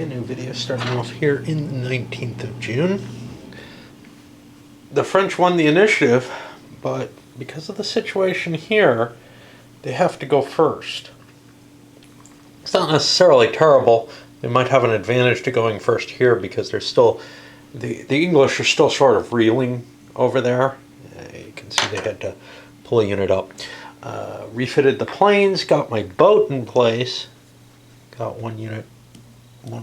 Okay, new video starting off here in the 19th of June. The French won the initiative, but because of the situation here, they have to go first. It's not necessarily terrible. They might have an advantage to going first here because they're still, the English are still sort of reeling over there. You can see they had to pull a unit up. Refitted the planes, got my boat in place, got one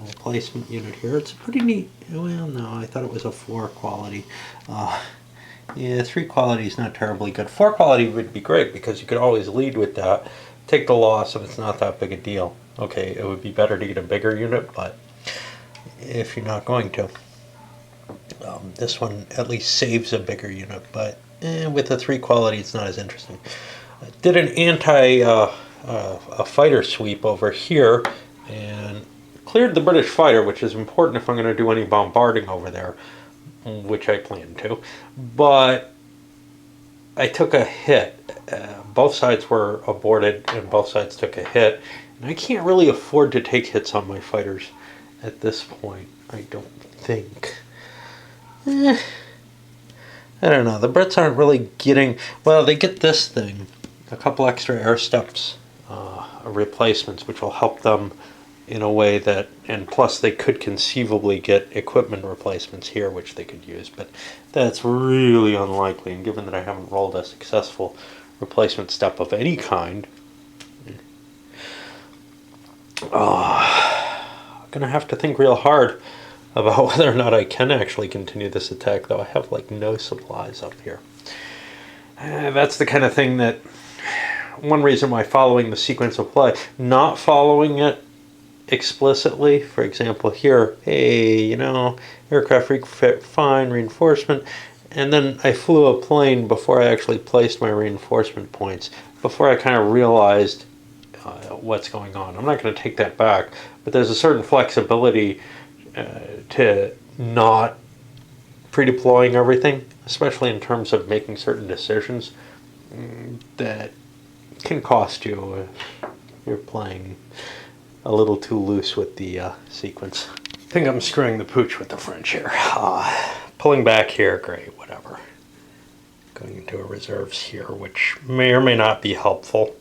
replacement unit here. It's a pretty neat, well no, I thought it was a 4 quality. Yeah, 3 quality is not terribly good. 4 quality would be great because you could always lead with that, take the loss if it's not that big a deal. Okay, it would be better to get a bigger unit, but if you're not going to. This one at least saves a bigger unit, but with a 3 quality it's not as interesting. I did an a fighter sweep over here and cleared the British fighter, which is important if I'm going to do any bombarding over there, which I plan to. But I took a hit. Both sides were aborted and both sides took a hit. And I can't really afford to take hits on my fighters at this point, I don't think. I don't know. The Brits aren't really getting... Well, they get this thing. A couple extra air steps replacements, which will help them in a way that... And plus, they could conceivably get equipment replacements here, which they could use. But that's really unlikely. And given that I haven't rolled a successful replacement step of any kind... I'm going to have to think real hard about whether or not I can actually continue this attack, though I have like no supplies up here. That's the kind of thing that, one reason why following the sequence of play, not following it explicitly, for example here, hey, you know, aircraft refit fine, reinforcement, and then I flew a plane before I actually placed my reinforcement points, before I kind of realized what's going on. I'm not going to take that back, but there's a certain flexibility to not pre-deploying everything, especially in terms of making certain decisions that can cost you if you're playing a little too loose with the sequence. I think I'm screwing the pooch with the French here. Pulling back here, great, whatever. Going into a reserves here, which may or may not be helpful.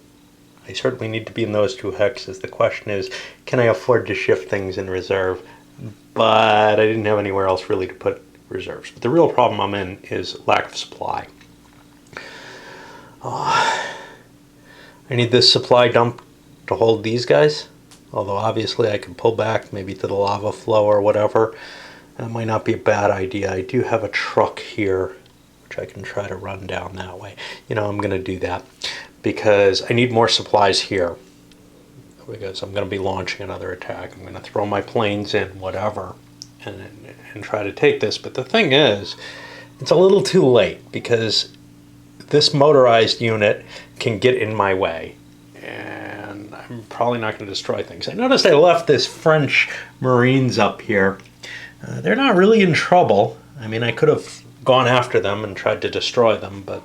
I certainly need to be in those 2 hexes. The question is, can I afford to shift things in reserve? But I didn't have anywhere else really to put reserves. But the real problem I'm in is lack of supply. I need this supply dump to hold these guys. Although obviously I can pull back maybe to the lava flow or whatever. That might not be a bad idea. I do have a truck here, which I can try to run down that way. You know, I'm going to do that because I need more supplies here. Because I'm going to be launching another attack. I'm going to throw my planes in, whatever, and try to take this. But the thing is, it's a little too late because this motorized unit can get in my way. And I'm probably not going to destroy things. I noticed I left this French Marines up here. They're not really in trouble. I mean, I could have gone after them and tried to destroy them, but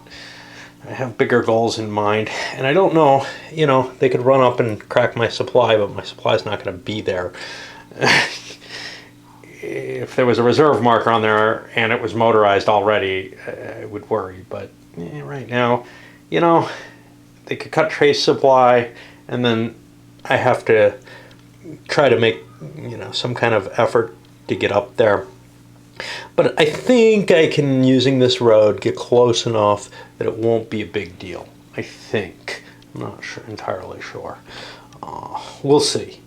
I have bigger goals in mind, and I don't know, you know, they could run up and crack my supply, but my supply's not going to be there. If there was a reserve marker on there and it was motorized already, I would worry, but right now, you know, they could cut trace supply, and then I have to try to make, you know, some kind of effort to get up there. But I think I can, using this road, get close enough that it won't be a big deal. I think. I'm not entirely sure. We'll see.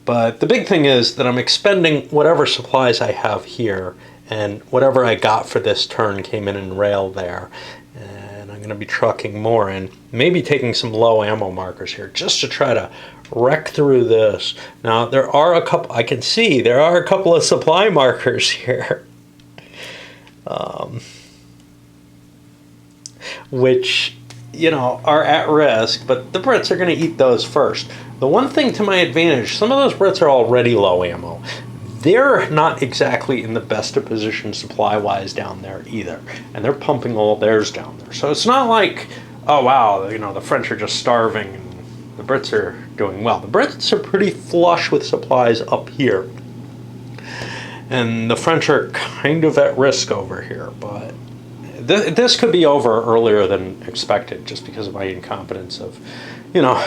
But the big thing is that I'm expending whatever supplies I have here, and whatever I got for this turn came in rail there. And I'm going to be trucking more in, maybe taking some low ammo markers here, just to try to wreck through this. Now, there are a couple, I can see, there are a couple of supply markers here. Which, you know, are at risk, but the Brits are going to eat those first. The one thing to my advantage, some of those Brits are already low ammo. They're not exactly in the best of positions supply-wise down there either, and they're pumping all theirs down there. So it's not like, oh wow, you know, the French are just starving and the Brits are doing well. The Brits are pretty flush with supplies up here. And the French are kind of at risk over here, but this could be over earlier than expected just because of my incompetence of,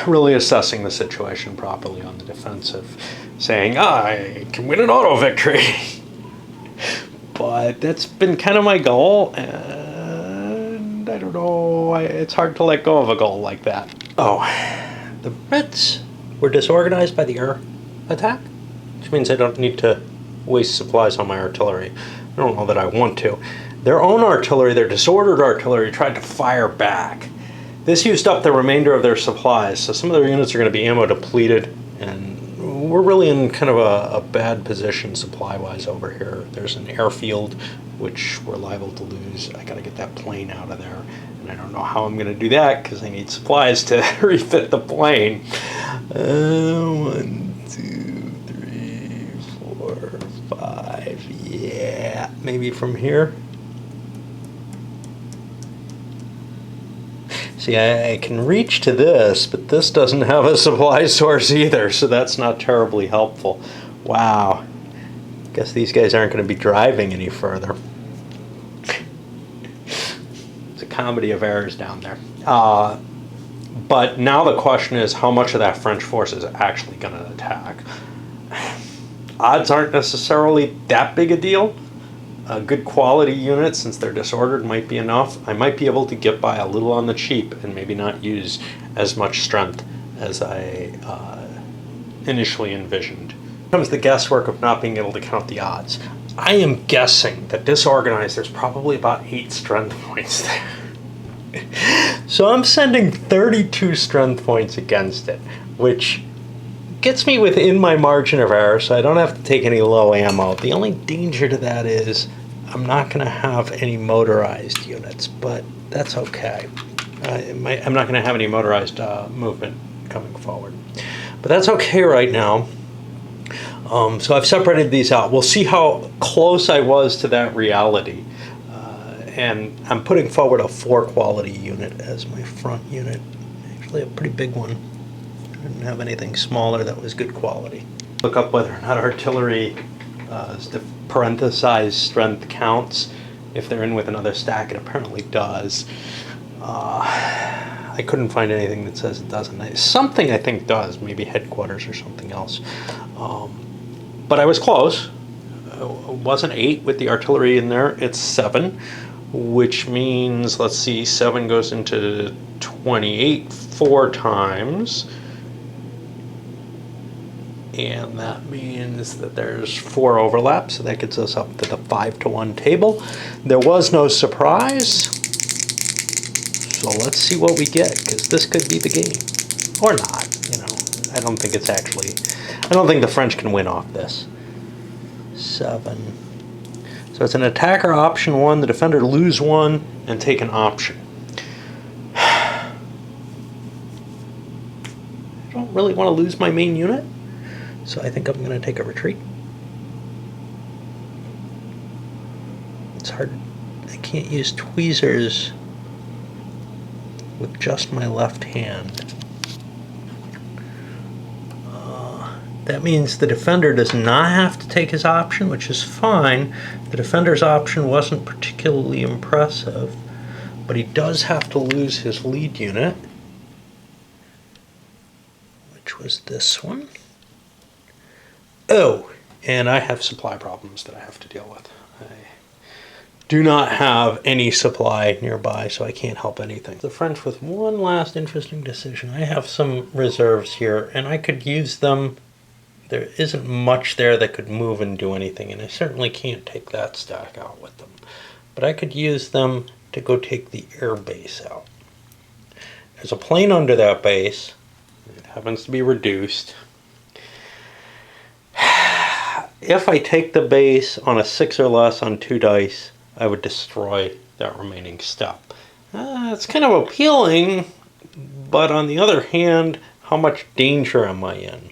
really assessing the situation properly on the defensive, saying, I can win an auto victory. But that's been kind of my goal, and I don't know, it's hard to let go of a goal like that. Oh, the Brits were disorganized by the air attack, which means I don't need to waste supplies on my artillery. I don't know that I want to. Their own artillery, their disordered artillery, tried to fire back. This used up the remainder of their supplies, so some of their units are going to be ammo depleted, and we're really in kind of a bad position supply-wise over here. There's an airfield, which we're liable to lose. I got to get that plane out of there, and I don't know how I'm going to do that because I need supplies to refit the plane. 1, 2, 3, 4, 5. Yeah, maybe from here. See, I can reach to this, but this doesn't have a supply source either, so that's not terribly helpful. Wow. Guess these guys aren't going to be driving any further. It's a comedy of errors down there. But now the question is, how much of that French force is actually going to attack? Odds aren't necessarily that big a deal. A good quality unit, since they're disordered, might be enough. I might be able to get by a little on the cheap and maybe not use as much strength as I initially envisioned. Comes the guesswork of not being able to count the odds. I am guessing that disorganized, there's probably about 8 strength points there. So I'm sending 32 strength points against it, which gets me within my margin of error, so I don't have to take any low ammo. The only danger to that is I'm not going to have any motorized units, but that's okay. I'm not going to have any motorized movement coming forward. But that's okay right now. So I've separated these out. We'll see how close I was to that reality. And I'm putting forward a 4 quality unit as my front unit. Actually a pretty big one. I didn't have anything smaller that was good quality. Look up whether or not artillery parenthesized strength counts. If they're in with another stack, it apparently does. I couldn't find anything that says it doesn't. Something I think does, maybe headquarters or something else. But I was close. It wasn't 8 with the artillery in there, it's 7, which means, let's see, 7 goes into 28 4 times. And that means that there's 4 overlaps, so that gets us up to the 5-to-1 table. There was no surprise, so let's see what we get, because this could be the game. Or not, I don't think it's actually, I don't think the French can win off this. 7. So it's an attacker option 1, the defender lose 1, and take an option. I don't really want to lose my main unit. So I think I'm going to take a retreat. It's hard. I can't use tweezers with just my left hand. That means the defender does not have to take his option, which is fine. The defender's option wasn't particularly impressive, but he does have to lose his lead unit, which was this one. Oh, and I have supply problems that I have to deal with. I do not have any supply nearby, so I can't help anything. The French with one last interesting decision. I have some reserves here, and I could use them. There isn't much there that could move and do anything, and I certainly can't take that stack out with them. But I could use them to go take the air base out. There's a plane under that base. It happens to be reduced. If I take the base on a 6 or less on 2 dice, I would destroy that remaining step. It's kind of appealing, but on the other hand, how much danger am I in?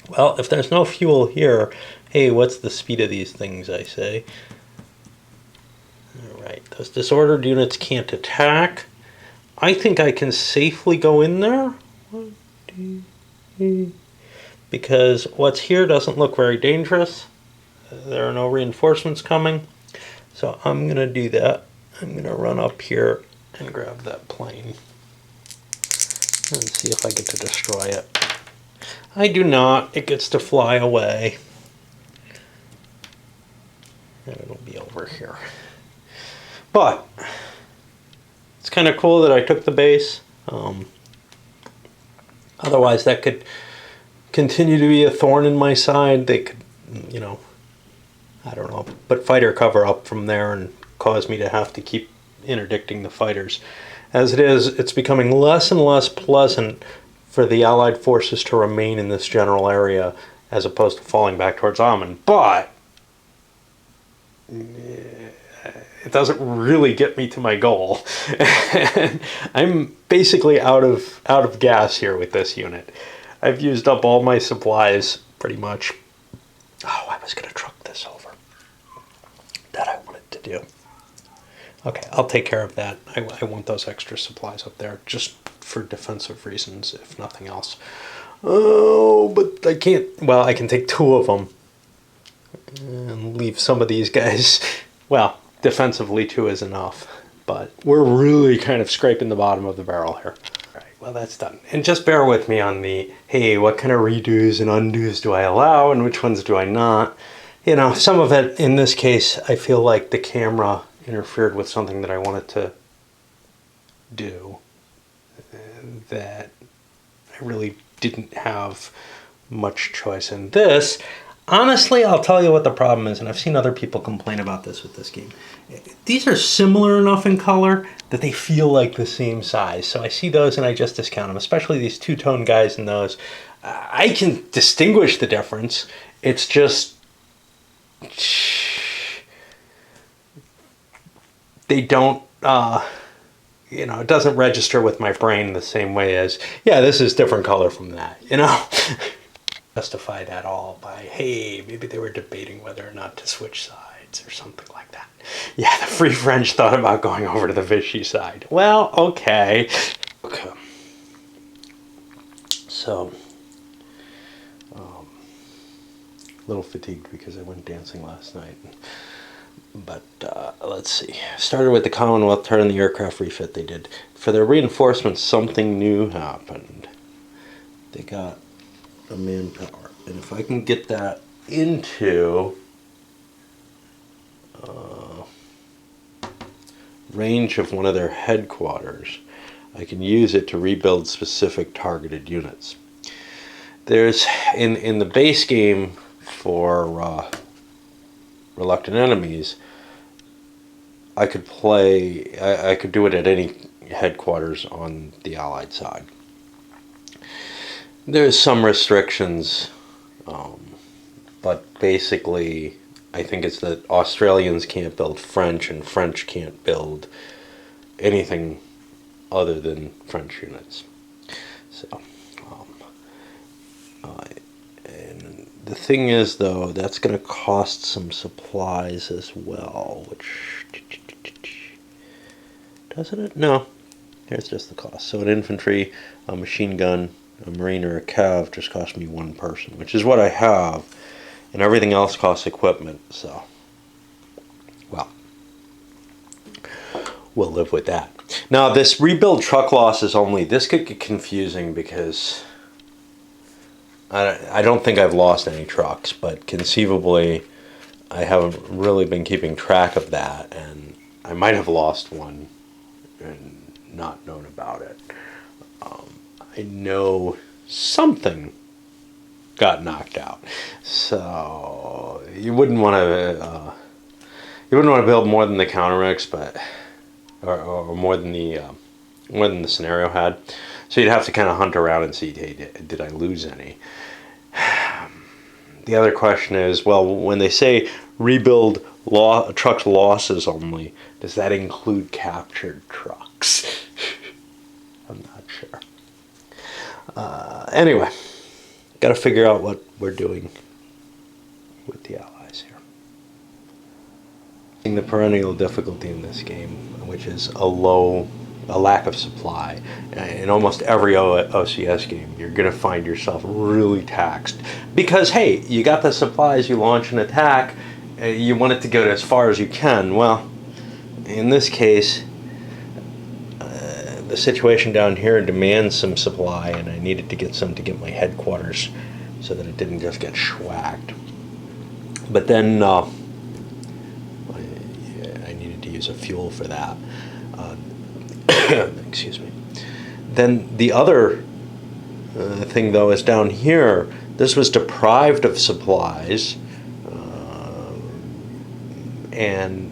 Well, if there's no fuel here, hey, what's the speed of these things, I say? Alright, those disordered units can't attack. I think I can safely go in there. 1, 2, 3. Because what's here doesn't look very dangerous. there are no reinforcements coming. So I'm going to do that. I'm going to run up here and grab that plane and see if I get to destroy it. I do not. It gets to fly away. And it'll be over here. But it's kind of cool that I took the base. Otherwise, that could continue to be a thorn in my side. They could, you know, I don't know, put fighter cover up from there and cause me to have to keep interdicting the fighters. As it is, it's becoming less and less pleasant for the Allied forces to remain in this general area as opposed to falling back towards Amen. But it doesn't really get me to my goal. I'm basically out of gas here with this unit. I've used up all my supplies pretty much. Oh, I was going to truck this over. That I wanted to do. Okay, I'll take care of that. I want those extra supplies up there just for defensive reasons, if nothing else. Oh, but I can't. Well, I can take 2 of them and leave some of these guys. Well, defensively 2 is enough, but we're really kind of scraping the bottom of the barrel here. All right, well, that's done. And just bear with me on the, hey, what kind of redos and undos do I allow and which ones do I not? You know, some of it, in this case, I feel like the camera interfered with something that I wanted to do that I really didn't have much choice in. This, honestly, I'll tell you what the problem is, and I've seen other people complain about this with this game. These are similar enough in color that they feel like the same size. So I see those and I just discount them, especially these two-tone guys and those. I can distinguish the difference. It's just they don't, you know, it doesn't register with my brain the same way as, yeah, this is different color from that, you know? Justify that all by, hey, maybe they were debating whether or not to switch sides or something like that. Yeah, the Free French thought about going over to the Vichy side. Well, okay. Okay. So, a little fatigued because I went dancing last night. But let's see. Started with the Commonwealth turn the aircraft refit they did. For their reinforcements, something new happened. They got a manpower. And if I can get that into range of one of their headquarters, I can use it to rebuild specific targeted units. There's, in the base game for Reluctant Enemies, I could play, I could do it at any headquarters on the Allied side. There's some restrictions, but basically I think it's that Australians can't build French and French can't build anything other than French units. So, and the thing is, though, that's going to cost some supplies as well, which, doesn't it? No, there's just the cost. So an infantry, a machine gun, a marine, or a cav just cost me 1 person, which is what I have, and everything else costs equipment, so, well, we'll live with that. Now, this rebuild truck loss is only, this could get confusing because I don't think I've lost any trucks, but conceivably I haven't really been keeping track of that, and I might have lost one and not known about it. I know something got knocked out, so you wouldn't want to build more than the counter-mix, but or more than the scenario had. So you'd have to kind of hunt around and see, hey, did I lose any? The other question is, well, when they say rebuild trucks losses only, does that include captured trucks? I'm not sure. Anyway, got to figure out what we're doing with the Allies here. The perennial difficulty in this game, which is a low a lack of supply. In almost every OCS game, you're going to find yourself really taxed because, hey, you got the supplies, you launch an attack, you want it to go as far as you can. Well, in this case, the situation down here demands some supply, and I needed to get some to get my headquarters so that it didn't just get schwacked. But then I needed to use a fuel for that. Excuse me. Then the other thing, though, is down here. This was deprived of supplies, and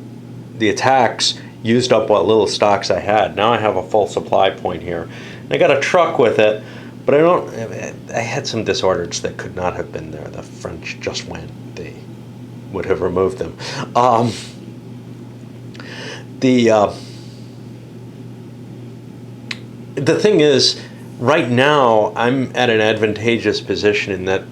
the attacks used up what little stocks I had. Now I have a full supply point here. I got a truck with it, but I had some disorders that could not have been there. The French just went. They would have removed them. The thing is, right now I'm at an advantageous position in that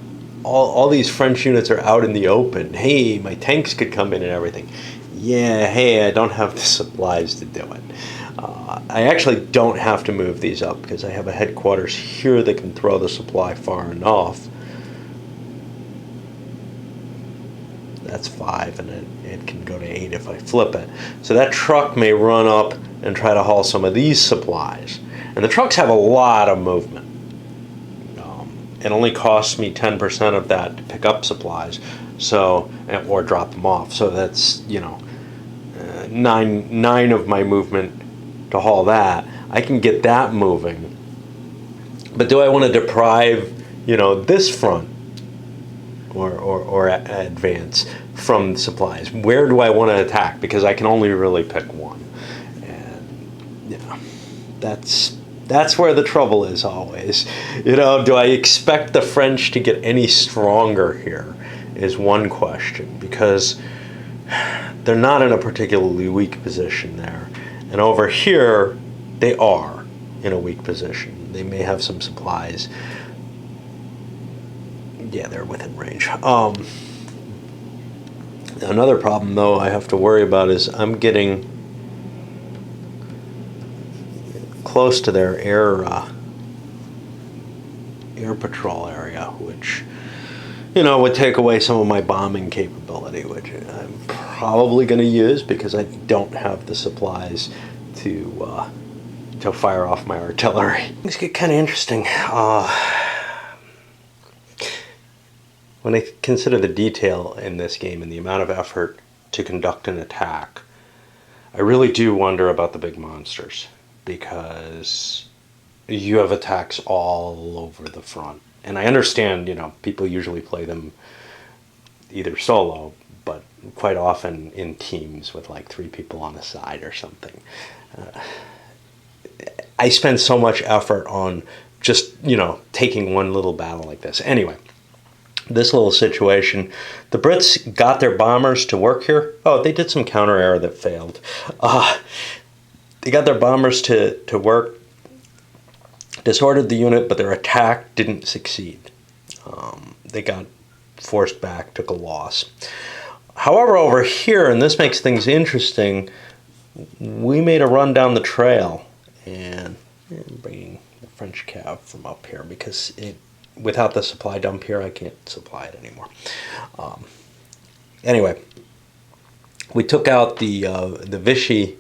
all these French units are out in the open. Hey, my tanks could come in and everything. Yeah, hey, I don't have the supplies to do it. I actually don't have to move these up because I have a headquarters here that can throw the supply far enough. That's 5, and it can go to 8 if I flip it. So that truck may run up and try to haul some of these supplies. And the trucks have a lot of movement. It only costs me 10% of that to pick up supplies, so or drop them off. So that's, you know, nine of my movement to haul that. I can get that moving. But do I want to deprive, you know, this front or advance from supplies? Where do I want to attack? Because I can only really pick one. And yeah, that's where the trouble is always. You know, do I expect the French to get any stronger here is one question, because they're not in a particularly weak position there. And over here, they are in a weak position. They may have some supplies. Yeah, they're within range. Another problem, though, I have to worry about is I'm getting close to their air patrol area, which, you know, would take away some of my bombing capability, which I'm probably going to use because I don't have the supplies to fire off my artillery. Things get kind of interesting. When I consider the detail in this game and the amount of effort to conduct an attack, I really do wonder about the big monsters, because you have attacks all over the front. And I understand, you know, people usually play them either solo, but quite often in teams with like 3 people on the side or something. I spend so much effort on just, you know, taking one little battle like this. Anyway, this little situation, the Brits got their bombers to work here. Oh, they did some counter air that failed. They got their bombers to work, disordered the unit, but their attack didn't succeed. They got forced back, took a loss. However, over here, and this makes things interesting, we made a run down the trail, and bringing the French cav from up here, because without the supply dump here, I can't supply it anymore. Anyway, we took out the Vichy.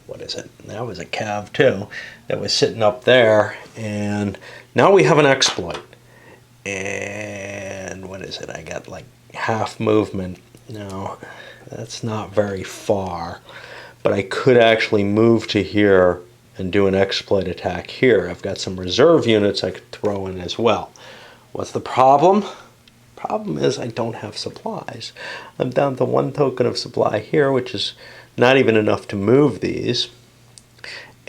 What is it? That was a cav too, that was sitting up there, and now we have an exploit. And what is it? I got like half movement. No, that's not very far, but I could actually move to here and do an exploit attack here. I've got some reserve units I could throw in as well. What's the problem? Problem is I don't have supplies. I'm down to 1 token of supply here, which is not even enough to move these.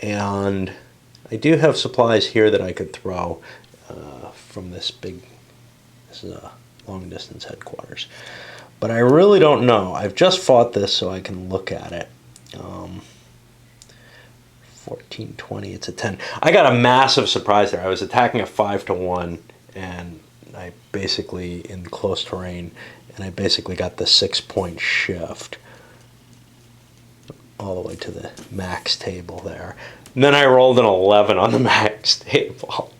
And I do have supplies here that I could throw from this is a long distance headquarters. But I really don't know. I've just fought this so I can look at it. 14, 20, it's a 10. I got a massive surprise there. I was attacking a 5-1, and I basically, in close terrain, and I basically got the 6-point shift. all the way to the max table there. And then I rolled an 11 on the max table.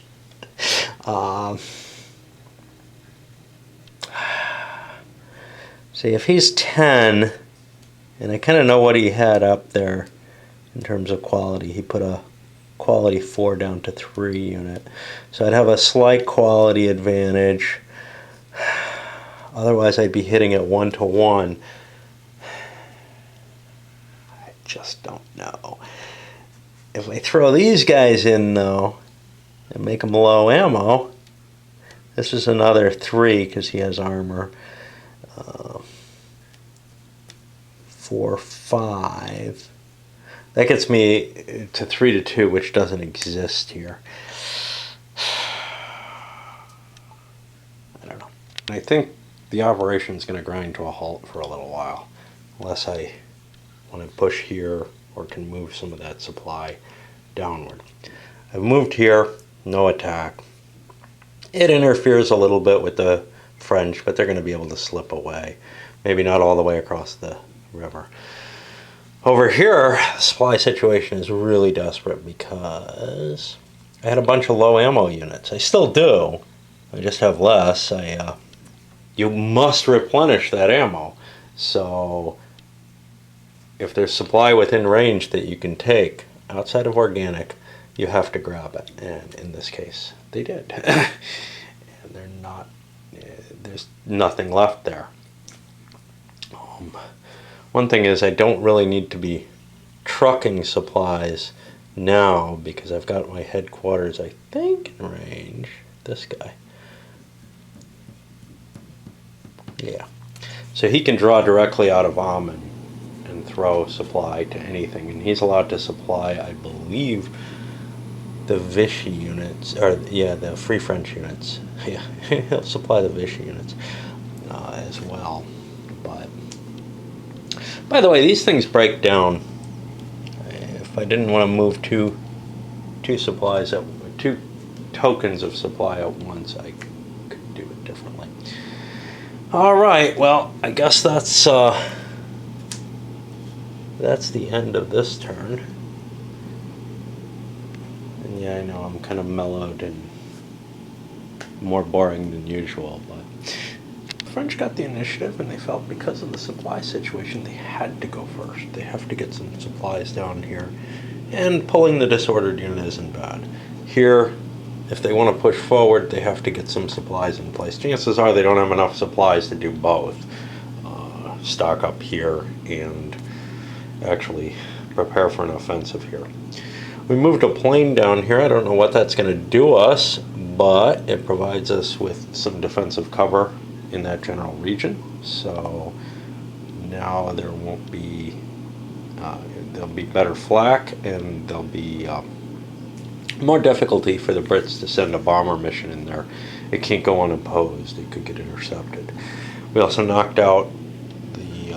See, if he's 10, and I kind of know what he had up there in terms of quality. He put a quality 4 down to 3 unit. So I'd have a slight quality advantage. Otherwise, I'd be hitting it 1 to 1. I just don't know. If I throw these guys in, though, and make them low ammo, this is another 3 because he has armor. 4, 5. That gets me to 3 to 2, which doesn't exist here. I don't know. I think the operation's going to grind to a halt for a little while, unless I want to push here or can move some of that supply downward. I've moved here, no attack. It interferes a little bit with the French, but they're going to be able to slip away. Maybe not all the way across the river. Over here, the supply situation is really desperate because I had a bunch of low ammo units. I still do. I just have less. You must replenish that ammo. So if there's supply within range that you can take outside of organic, you have to grab it. And in this case, they did. And there's nothing left there. One thing is I don't really need to be trucking supplies now because I've got my headquarters, I think, in range. This guy. Yeah. So he can draw directly out of Amen and throw supply to anything. And he's allowed to supply, I believe, the Vichy units, or yeah, the Free French units. Yeah, he'll supply the Vichy units as well. But by the way, these things break down. If I didn't want to move two tokens of supply at once, I could do it differently. All right, well, I guess that's the end of this turn. And yeah, I know I'm kind of mellowed and more boring than usual, but the French got the initiative, and they felt because of the supply situation they had to go first. They have to get some supplies down here, and pulling the disordered unit isn't bad. Here, if they want to push forward, they have to get some supplies in place. Chances are they don't have enough supplies to do both. Stock up here and actually prepare for an offensive here. We moved a plane down here. I don't know what that's going to do us, but it provides us with some defensive cover in that general region. So now there won't be, there'll be better flak, and there'll be more difficulty for the Brits to send a bomber mission in there. It can't go unopposed. It could get intercepted. We also knocked out the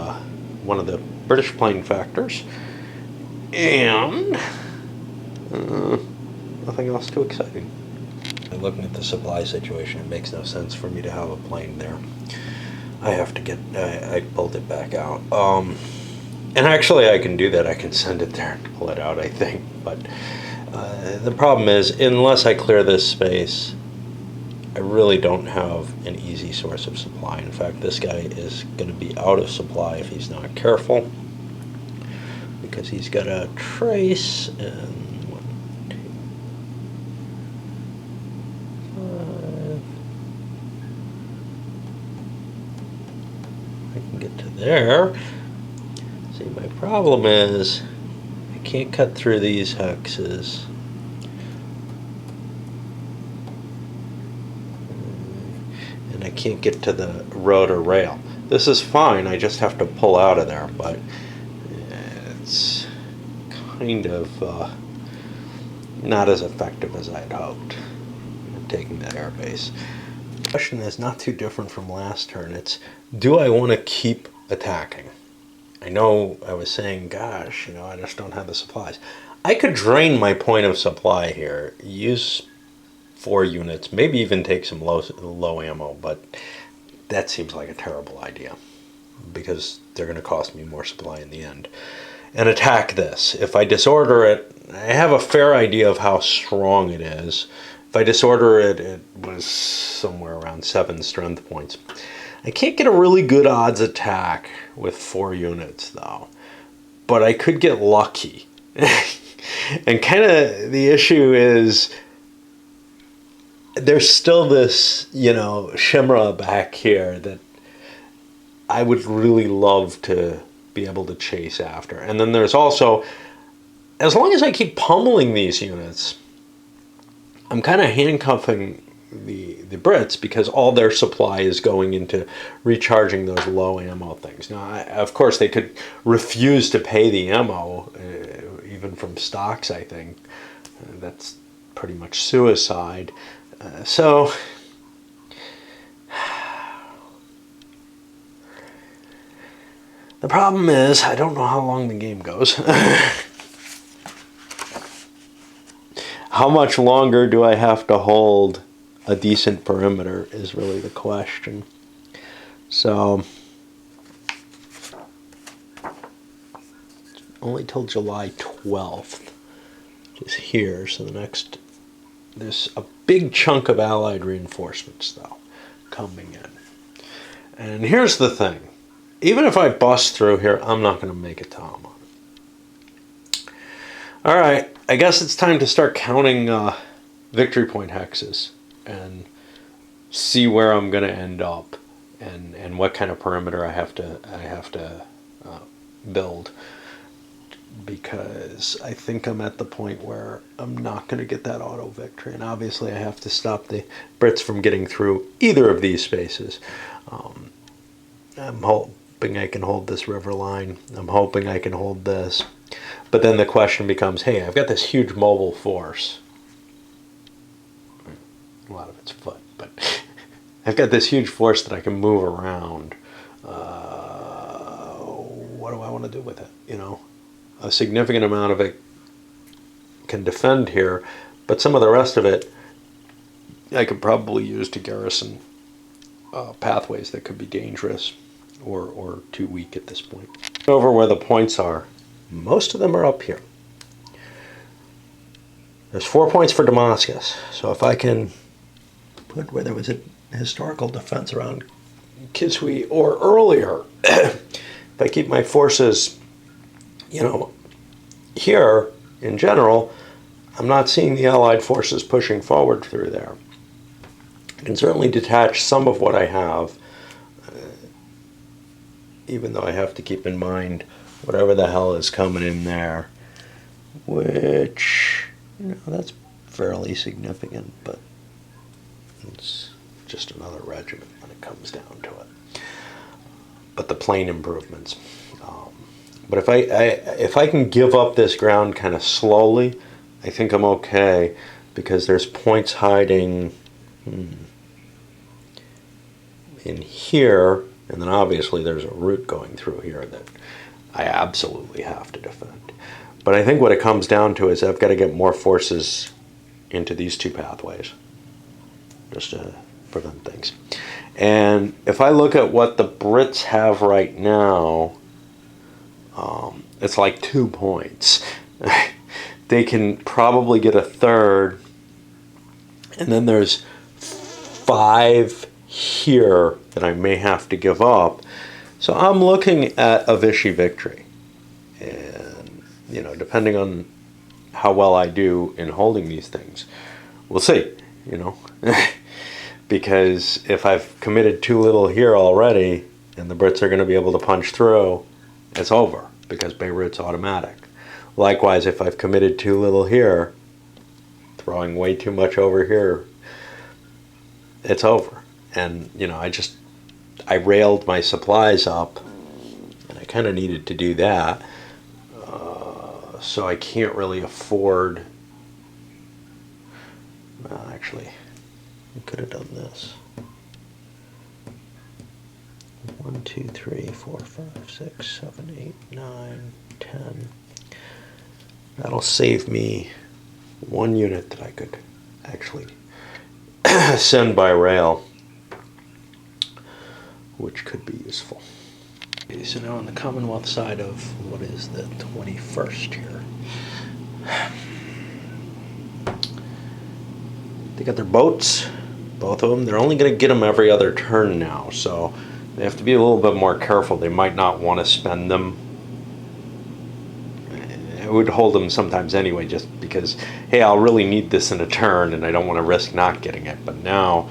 one of the British plane factors, and nothing else too exciting. Looking at the supply situation, it makes no sense for me to have a plane there. I have to get, I pulled it back out. And actually I can do that. I can send it there and pull it out, I think. But the problem is, unless I clear this space, I really don't have an easy source of supply. In fact, this guy is going to be out of supply if he's not careful, because he's got a trace and there. See, my problem is I can't cut through these hexes. And I can't get to the road or rail. This is fine, I just have to pull out of there, but it's kind of not as effective as I'd hoped, taking that airbase. The question is not too different from last turn. It's, do I want to keep attacking? I know I was saying, gosh, I just don't have the supplies. I could drain my point of supply here, use 4 units, maybe even take some low ammo, but that seems like a terrible idea because they're going to cost me more supply in the end. and attack this. If I disorder it, I have a fair idea of how strong it is. If I disorder it, it was somewhere around 7 strength points. I can't get a really good odds attack with 4 units though, but I could get lucky. And kind of the issue is there's still this, Shimra back here that I would really love to be able to chase after. And then there's also, as long as I keep pummeling these units, I'm kind of handcuffing the Brits because all their supply is going into recharging those low ammo things. Now, of course, they could refuse to pay the ammo, even from stocks, I think. That's pretty much suicide. So the problem is I don't know how long the game goes. How much longer do I have to hold a decent perimeter is really the question. So only till July 12th, which is here. So there's a big chunk of Allied reinforcements though coming in. And here's the thing. Even if I bust through here, I'm not going to make a Tom on it. All right, I guess it's time to start counting victory point hexes and see where I'm going to end up and what kind of perimeter I have to build, because I think I'm at the point where I'm not going to get that auto victory, and obviously I have to stop the Brits from getting through either of these spaces. I'm hoping I can hold this river line. I'm hoping I can hold this. But then the question becomes, hey, I've got this huge mobile force. A lot of it's foot, but I've got this huge force that I can move around. What do I want to do with it? A significant amount of it can defend here, but some of the rest of it I could probably use to garrison pathways that could be dangerous or too weak at this point. Over where the points are, most of them are up here. There's 4 points for Damascus, so if I can put where there was a historical defense around Kiswi or earlier, if I keep my forces, here in general, I'm not seeing the Allied forces pushing forward through there. I can certainly detach some of what I have, even though I have to keep in mind whatever the hell is coming in there, which, that's fairly significant, but it's just another regiment when it comes down to it. But the plane improvements. But if I can give up this ground kind of slowly, I think I'm okay, because there's points hiding in here, and then obviously there's a route going through here that I absolutely have to defend. But I think what it comes down to is I've got to get more forces into these 2 pathways just to prevent things. And if I look at what the Brits have right now, it's like 2 points. They can probably get a third, and then there's 5 here that I may have to give up. So I'm looking at a Vichy victory, and depending on how well I do in holding these things, we'll see. Because if I've committed too little here already, and the Brits are going to be able to punch through, it's over, because Beirut's automatic. Likewise, if I've committed too little here, throwing way too much over here, it's over. And I railed my supplies up, and I kind of needed to do that. So I can't really afford. Well, actually, I could have done this. 1, 2, 3, 4, 5, 6, 7, 8, 9, 10. That'll save me 1 unit that I could actually send by rail, which could be useful. Okay, so now on the Commonwealth side of what is the 21st here. They got their boats, both of them. They're only going to get them every other turn now, so they have to be a little bit more careful. They might not want to spend them. I would hold them sometimes anyway, just because, hey, I'll really need this in a turn, and I don't want to risk not getting it. But now,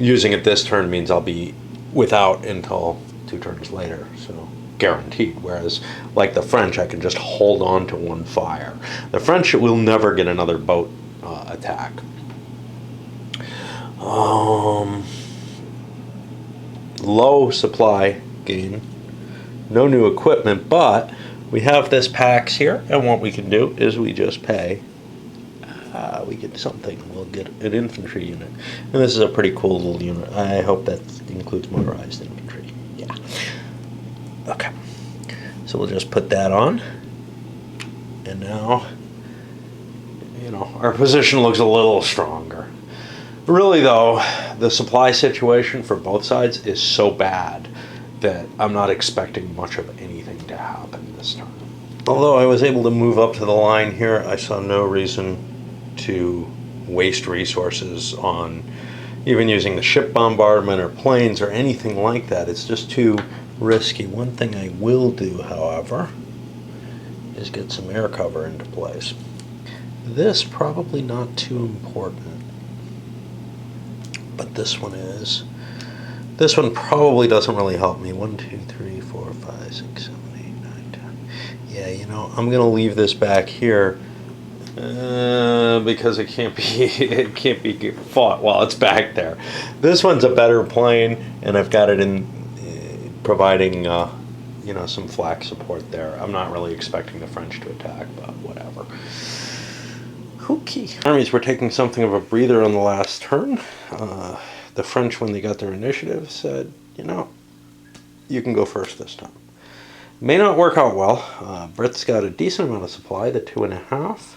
using it this turn means I'll be without until 2 turns later, so guaranteed. Whereas, like the French, I can just hold on to one fire. The French will never get another boat attack. Low supply gain, no new equipment, but we have this PAX here, and what we can do is we just pay. We get something. We'll get an infantry unit, and this is a pretty cool little unit. I hope that includes motorized infantry. Yeah. Okay. So we'll just put that on, and now, you know, our position looks a little stronger. Really, though, the supply situation for both sides is so bad that I'm not expecting much of anything to happen this time. Although I was able to move up to the line here, I saw no reason to waste resources on even using the ship bombardment or planes or anything like that. It's just too risky. One thing I will do, however, is get some air cover into place. This probably not too important, but this one is. This one probably doesn't really help me. 1, 2, 3, 4, 5, 6, 7, 8, 9, 10. Yeah, you know, I'm gonna leave this back here because it can't be fought while it's back there. This one's a better plane, and I've got it in providing you know, some flak support there. I'm not really expecting the French to attack, but whatever. Okay. Armies were taking something of a breather on the last turn. The French, when they got their initiative, said, you know, you can go first this time. May not work out well. Brits got a decent amount of supply, the 2.5,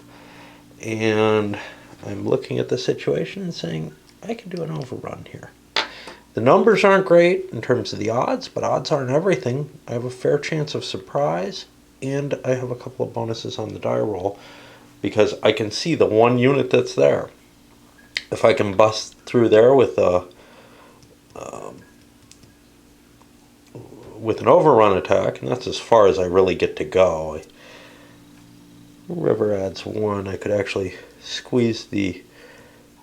and I'm looking at the situation and saying, I can do an overrun here. The numbers aren't great in terms of the odds, but odds aren't everything. I have a fair chance of surprise, and I have a couple of bonuses on the die roll, because I can see the one unit that's there. If I can bust through there with an overrun attack, and that's as far as I really get to go. River adds 1. I could actually squeeze the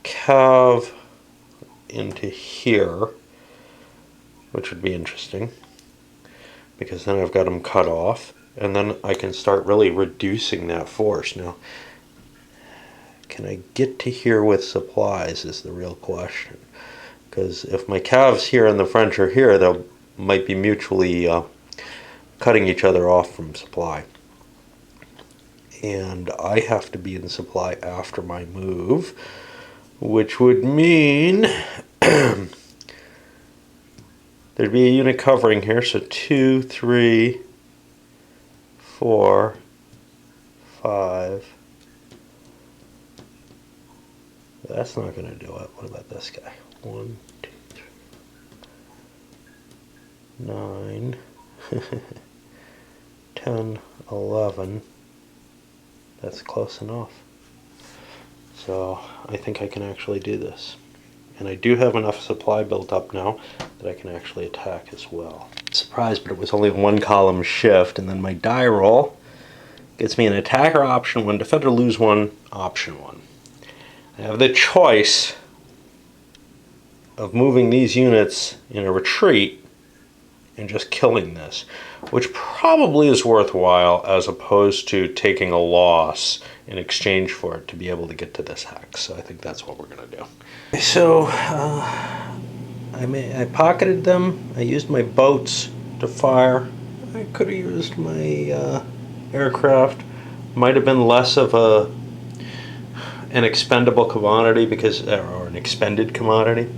cav into here, which would be interesting, because then I've got them cut off, and then I can start really reducing that force. Now, can I get to here with supplies is the real question. Because if my calves here and the French are here, they might be mutually cutting each other off from supply. And I have to be in supply after my move, which would mean there'd be a unit covering here. So 2, 3, 4, 5. That's not going to do it. What about this guy? 1, 2, 3, 9, 10, 11. That's close enough. So I think I can actually do this. And I do have enough supply built up now that I can actually attack as well. Surprised, but it was only 1 column shift, and then my die roll gets me an attacker option 1, defender lose 1, option 1. I have the choice of moving these units in a retreat and just killing this, which probably is worthwhile as opposed to taking a loss in exchange for it to be able to get to this hex. So I think that's what we're going to do. So I pocketed them. I used my boats to fire. I could have used my aircraft. Might have been less of an expendable commodity because, or an expended commodity.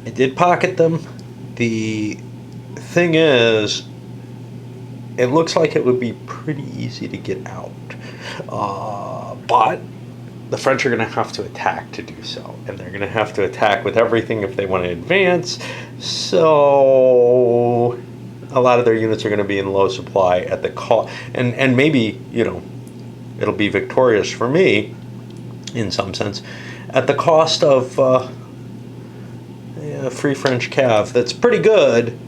I did pocket them. The thing is, it looks like it would be pretty easy to get out, but the French are going to have to attack to do so, and they're going to have to attack with everything if they want to advance. So a lot of their units are going to be in low supply at the cost, and maybe, you know, it'll be victorious for me in some sense at the cost of Free French Cav. That's pretty good,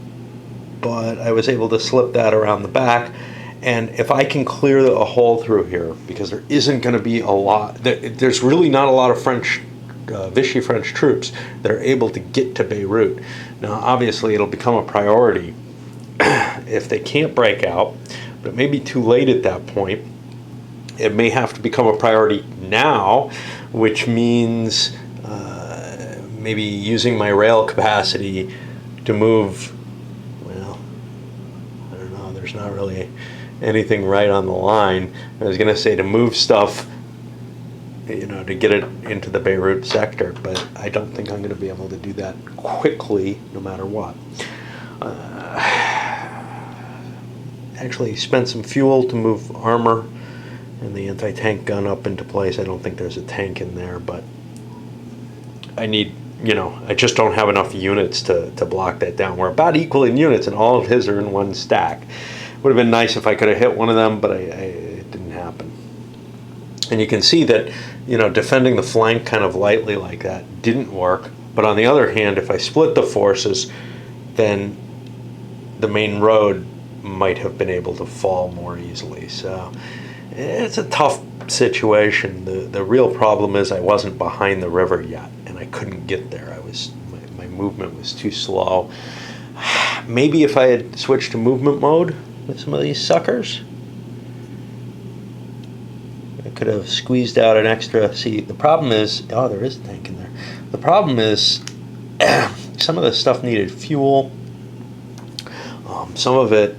but I was able to slip that around the back. And if I can clear a hole through here, because there isn't going to be a lot, there's really not a lot of French, Vichy French troops that are able to get to Beirut. Now, obviously, it'll become a priority if they can't break out, but it may be too late at that point. It may have to become a priority now, which means maybe using my rail capacity to move. Well, I don't know. There's not really anything right on the line. I was going to say to move stuff, you know, to get it into the Beirut sector, but I don't think I'm going to be able to do that quickly, no matter what. Actually spent some fuel to move armor and the anti-tank gun up into place. I don't think there's a tank in there, but I need, you know, I just don't have enough units to block that down. We're about equal in units, and all of his are in one stack. Would have been nice if I could have hit one of them, but it didn't happen. And you can see that, you know, defending the flank kind of lightly like that didn't work. But on the other hand, if I split the forces, then the main road might have been able to fall more easily. So it's a tough situation. The real problem is I wasn't behind the river yet, and I couldn't get there. My movement was too slow. Maybe if I had switched to movement mode with some of these suckers, I could have squeezed out an extra. See, the problem is, oh, there is a tank in there. The problem is some of the stuff needed fuel. Some of it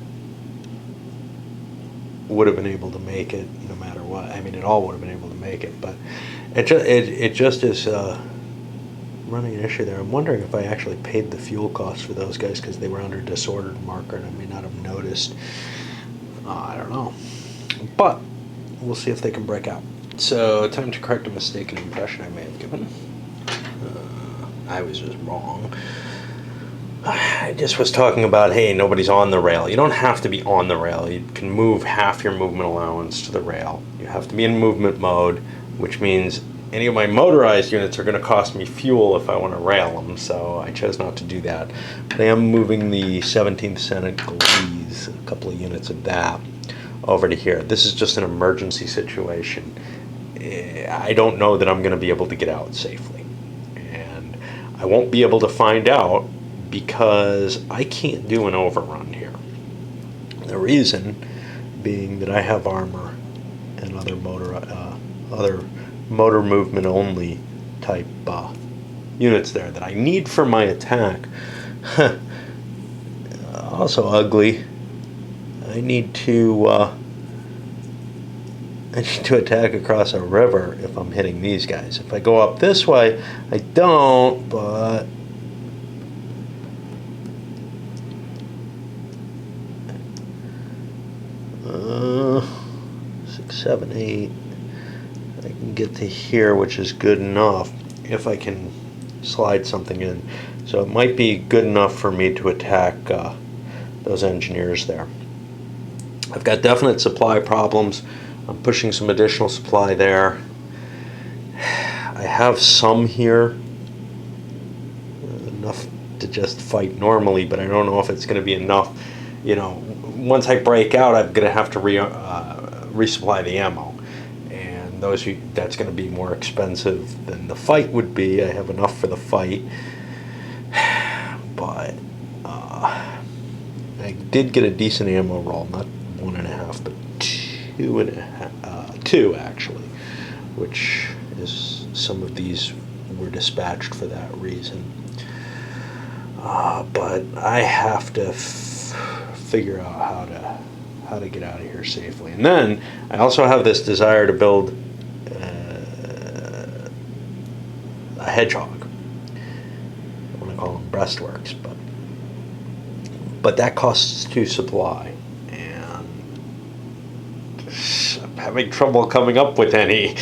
would have been able to make it no matter what. I mean, it all would have been able to make it, but it just is running an issue there. I'm wondering if I actually paid the fuel costs for those guys because they were under disordered marker and I may not have noticed. I don't know, but we'll see if they can break out. So, time to correct a mistaken impression I may have given. I was just wrong. I just was talking about, hey, nobody's on the rail. You don't have to be on the rail. You can move half your movement allowance to the rail. You have to be in movement mode, which means any of my motorized units are going to cost me fuel if I want to rail them, so I chose not to do that. But I am moving the 17th Senate Glees, a couple of units of that, over to here. This is just an emergency situation. I don't know that I'm going to be able to get out safely. And I won't be able to find out because I can't do an overrun here. The reason being that I have armor and other motor movement only type units there that I need for my attack. Also ugly. I need to attack across a river if I'm hitting these guys. If I go up this way, I don't, but 6, 7, 8. I can get to here, which is good enough if I can slide something in. So it might be good enough for me to attack those engineers there. I've got definite supply problems. I'm pushing some additional supply there. I have some here, enough to just fight normally, but I don't know if it's going to be enough. You know, once I break out, I'm going to have to resupply the ammo, and that's going to be more expensive than the fight would be. I have enough for the fight, but I did get a decent ammo roll, not 1.5, but 2.5, 2 actually, which is, some of these were dispatched for that reason. But I have to figure out how to get out of here safely. And then I also have this desire to build a hedgehog. I want to call them breastworks, but that costs 2 supply, and I'm having trouble coming up with any.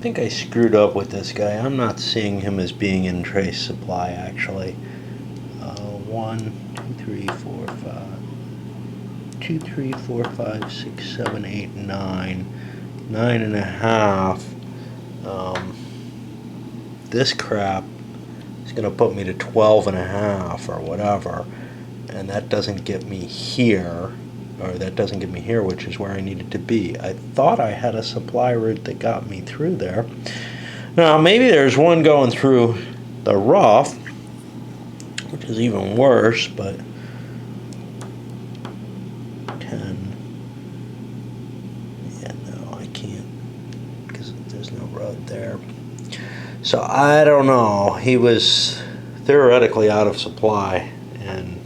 think I screwed up with this guy. I'm not seeing him as being in trace supply, actually. 1, 2, 3, 4, 5. 2, 3, 4, 5, 6, 7, 8, 9. 9.5. This crap is going to put me to 12.5 or whatever. And that doesn't get me here. Or that doesn't get me here, which is where I needed to be. I thought I had a supply route that got me through there. Now, maybe there's one going through the rough, which is even worse, but 10. Yeah, no, I can't, because there's no road there. So, I don't know. He was theoretically out of supply, and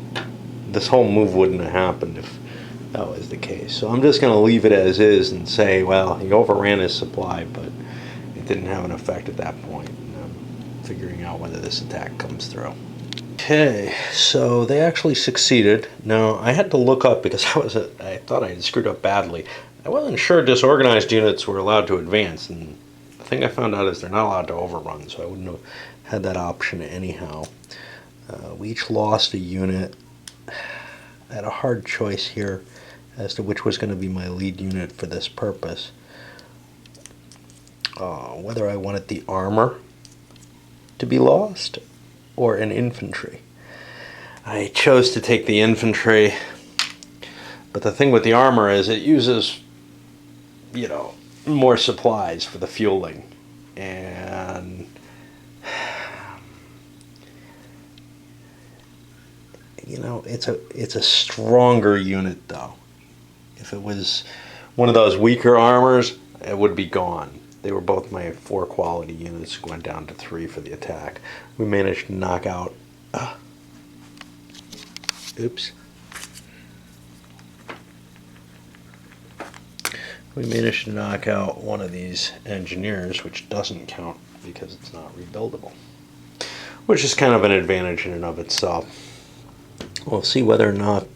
this whole move wouldn't have happened if that was the case. So I'm just going to leave it as is and say, well, he overran his supply, but it didn't have an effect at that point. And I'm figuring out whether this attack comes through. Okay, so they actually succeeded. Now, I had to look up because I thought I had screwed up badly. I wasn't sure disorganized units were allowed to advance, and the thing I found out is they're not allowed to overrun, so I wouldn't have had that option anyhow. We each lost a unit. I had a hard choice here as to which was going to be my lead unit for this purpose. Whether I wanted the armor to be lost or an infantry. I chose to take the infantry, but the thing with the armor is it uses, more supplies for the fueling. And it's a stronger unit though. If it was one of those weaker armors, it would be gone. They were both my 4 quality units, went down to 3 for the attack. We managed to knock out... oops. We managed to knock out one of these engineers, which doesn't count because it's not rebuildable. Which is kind of an advantage in and of itself. We'll see whether or not...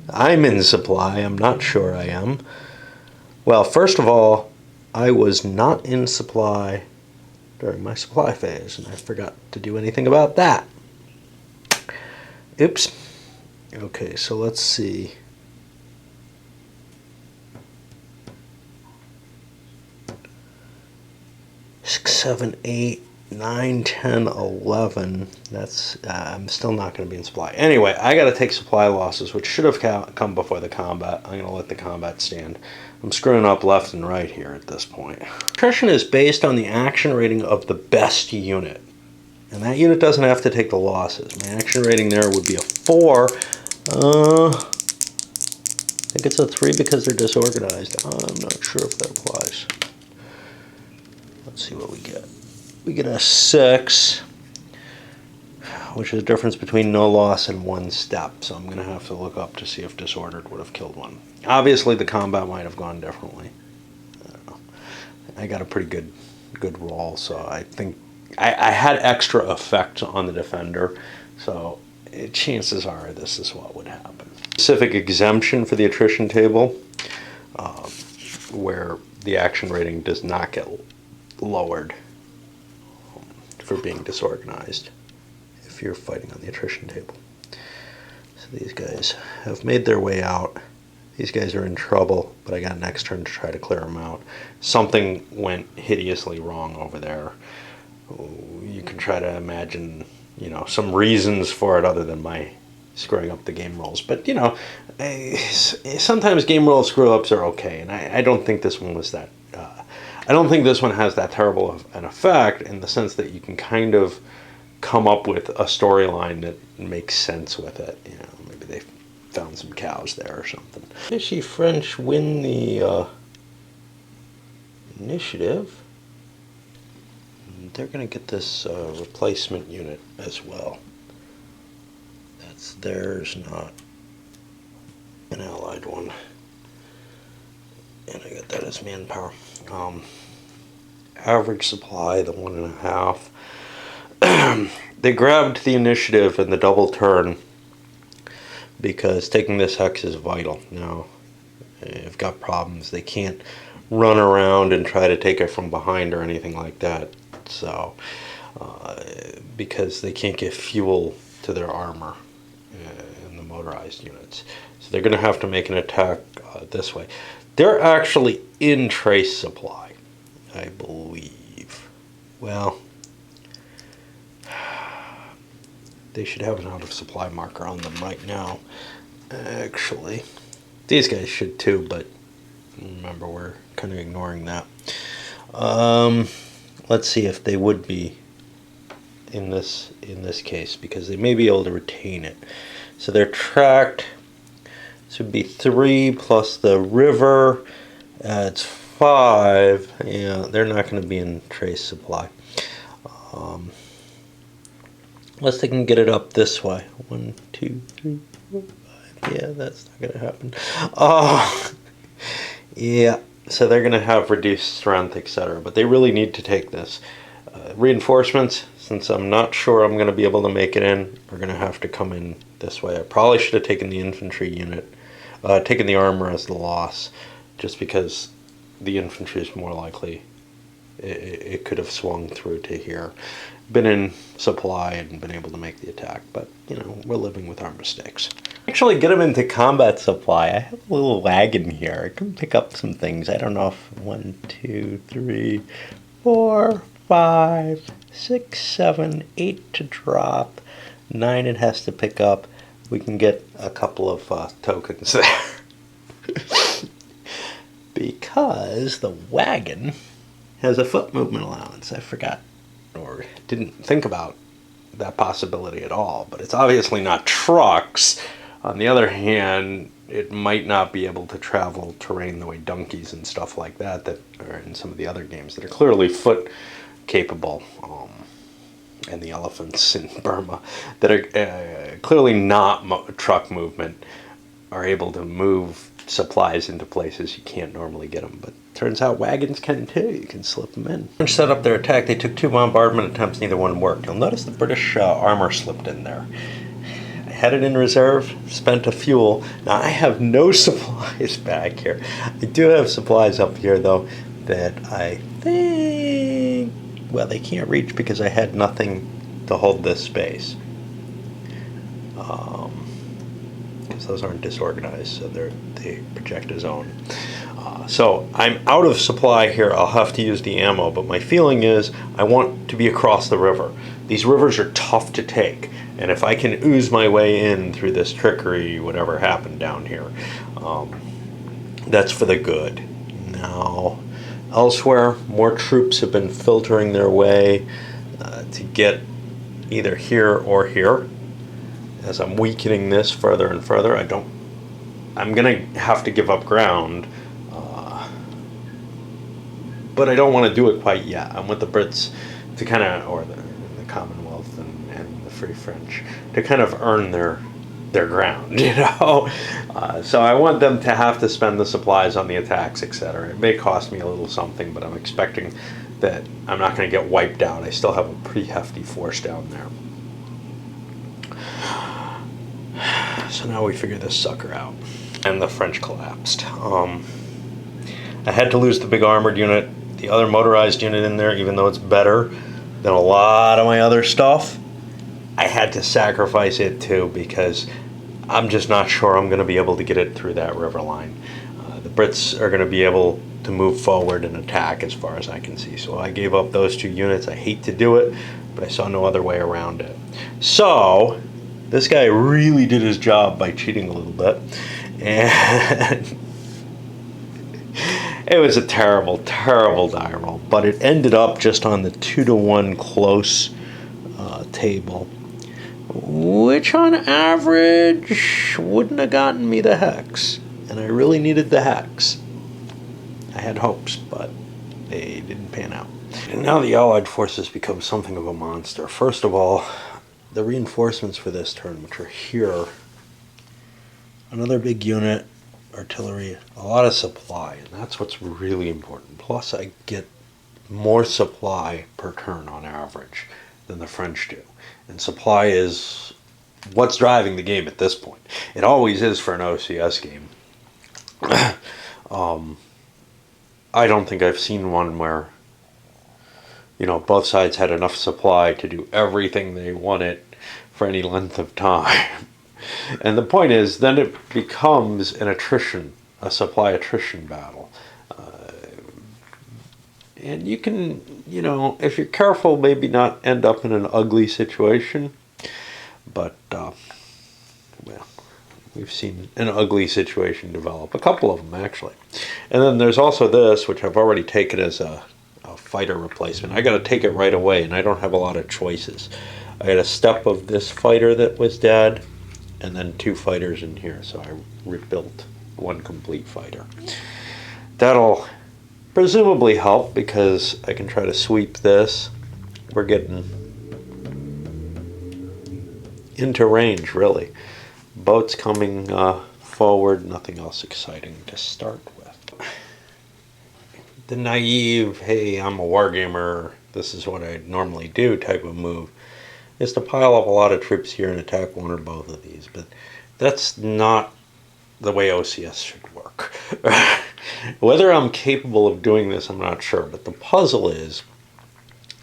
I'm in supply. I'm not sure I am. Well, first of all, I was not in supply during my supply phase, and I forgot to do anything about that. Oops. Okay, so let's see. Six, 7, 8, 9, 10, 11. That's I'm still not going to be in supply. Anyway, I got to take supply losses, which should have come before the combat. I'm going to let the combat stand. I'm screwing up left and right here at this point. Attrition is based on the action rating of the best unit. And that unit doesn't have to take the losses. My action rating there would be a 4. I think it's a 3 because they're disorganized. I'm not sure if that applies. Let's see what we get. We get a 6, which is the difference between no loss and 1 step. So I'm going to have to look up to see if disordered would have killed one. Obviously, the combat might have gone differently. I don't know. I got a pretty good roll, so I think I had extra effect on the defender. So chances are this is what would happen. Specific exemption for the attrition table, where the action rating does not get lowered for being disorganized if you're fighting on the attrition table. So these guys have made their way out. These guys are in trouble, but I got next turn to try to clear them out. Something went hideously wrong over there. You can try to imagine, some reasons for it other than my screwing up the game rolls. But, sometimes game roll screw-ups are okay, and I don't think this one was that. I don't think this one has that terrible of an effect in the sense that you can kind of come up with a storyline that makes sense with it. Maybe they found some cows there or something. Vichy French win the initiative. They're going to get this replacement unit as well. That's theirs, not an allied one. And I got that as manpower. Average supply, the 1.5. They grabbed the initiative in the double turn because taking this hex is vital. Now, they've got problems. They can't run around and try to take it from behind or anything like that. So, because they can't get fuel to their armor in the motorized units. So they're going to have to make an attack this way. They're actually in trace supply, I believe. Well, they should have an out of supply marker on them right now, actually. These guys should too, but remember, we're kind of ignoring that. Let's see if they would be in this case, because they may be able to retain it. So they're tracked. This would be 3 plus the river. It's 5. Yeah, they're not going to be in trace supply. Unless they can get it up this way. 1, 2, 3, 4, 5. Yeah, that's not going to happen. Oh, yeah. So they're going to have reduced strength, etc. But they really need to take this. Reinforcements, since I'm not sure I'm going to be able to make it in, are going to have to come in this way. I probably should have taken the infantry unit, taken the armor as the loss, just because the infantry is more likely. It could have swung through to here, been in supply and been able to make the attack, but you know, we're living with our mistakes. Actually get them into combat supply. I have a little wagon here. I can pick up some things. I don't know if 1, 2, 3, 4, 5, 6, 7, 8 to drop, 9 it has to pick up. We can get a couple of tokens there. Because the wagon has a foot movement allowance. I forgot or didn't think about that possibility at all, but it's obviously not trucks. On the other hand, it might not be able to travel terrain the way donkeys and stuff like that are in some of the other games that are clearly foot capable, and the elephants in Burma that are clearly not truck movement are able to move supplies into places you can't normally get them. But turns out wagons can too. You can slip them in. French set up their attack. They took 2 bombardment attempts. Neither one worked. You'll notice the British armor slipped in there. I had it in reserve, spent a fuel. Now I have no supplies back here. I do have supplies up here though that I think, well, they can't reach because I had nothing to hold this space. Because those aren't disorganized, so they project a zone. So I'm out of supply here. I'll have to use the ammo, but my feeling is I want to be across the river. These rivers are tough to take, and if I can ooze my way in through this trickery, whatever happened down here, that's for the good. Now, elsewhere, more troops have been filtering their way to get either here or here. As I'm weakening this further and further, I'm gonna have to give up ground, but I don't want to do it quite yet. I want the Brits to kind of, or the Commonwealth and the Free French, to kind of earn their ground, you know. So I want them to have to spend the supplies on the attacks, etc. It may cost me a little something, but I'm expecting that I'm not going to get wiped out. I still have a pretty hefty force down there. So now we figure this sucker out. And the French collapsed. I had to lose the big armored unit, the other motorized unit in there, even though it's better than a lot of my other stuff. I had to sacrifice it too because I'm just not sure I'm going to be able to get it through that river line. The Brits are going to be able to move forward and attack as far as I can see. So I gave up those 2 units. I hate to do it, but I saw no other way around it. So this guy really did his job by cheating a little bit. And it was a terrible, terrible die roll. But it ended up just on the 2-to-1 close table, which on average wouldn't have gotten me the hex. And I really needed the hex. I had hopes, but they didn't pan out. And now the Allied forces become something of a monster. First of all, the reinforcements for this turn, which are here, another big unit, artillery, a lot of supply, and that's what's really important. Plus I get more supply per turn on average than the French do. And supply is what's driving the game at this point. It always is for an OCS game. I don't think I've seen one where, both sides had enough supply to do everything they wanted for any length of time. And the point is, then it becomes a supply attrition battle. And you can, if you're careful, maybe not end up in an ugly situation. But, well, we've seen an ugly situation develop. A couple of them, actually. And then there's also this, which I've already taken as a fighter replacement. I got to take it right away, and I don't have a lot of choices. I had a step of this fighter that was dead, and then 2 fighters in here, so I rebuilt 1 complete fighter. That'll presumably help because I can try to sweep this. We're getting into range, really. Boats coming forward, nothing else exciting to start with. The naive, hey, I'm a wargamer, this is what I normally do type of move is to pile up a lot of troops here and attack 1 or both of these. But that's not the way OCS should work. Whether I'm capable of doing this, I'm not sure. But the puzzle is,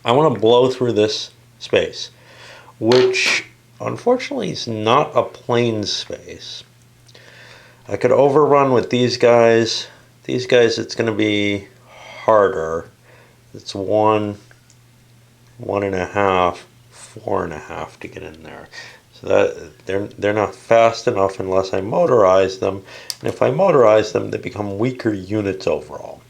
I want to blow through this space, which unfortunately is not a plain space. I could overrun with these guys. These guys, it's going to be harder. It's 1, 1.5, 4.5 to get in there. So that they're not fast enough unless I motorize them. And if I motorize them, they become weaker units overall.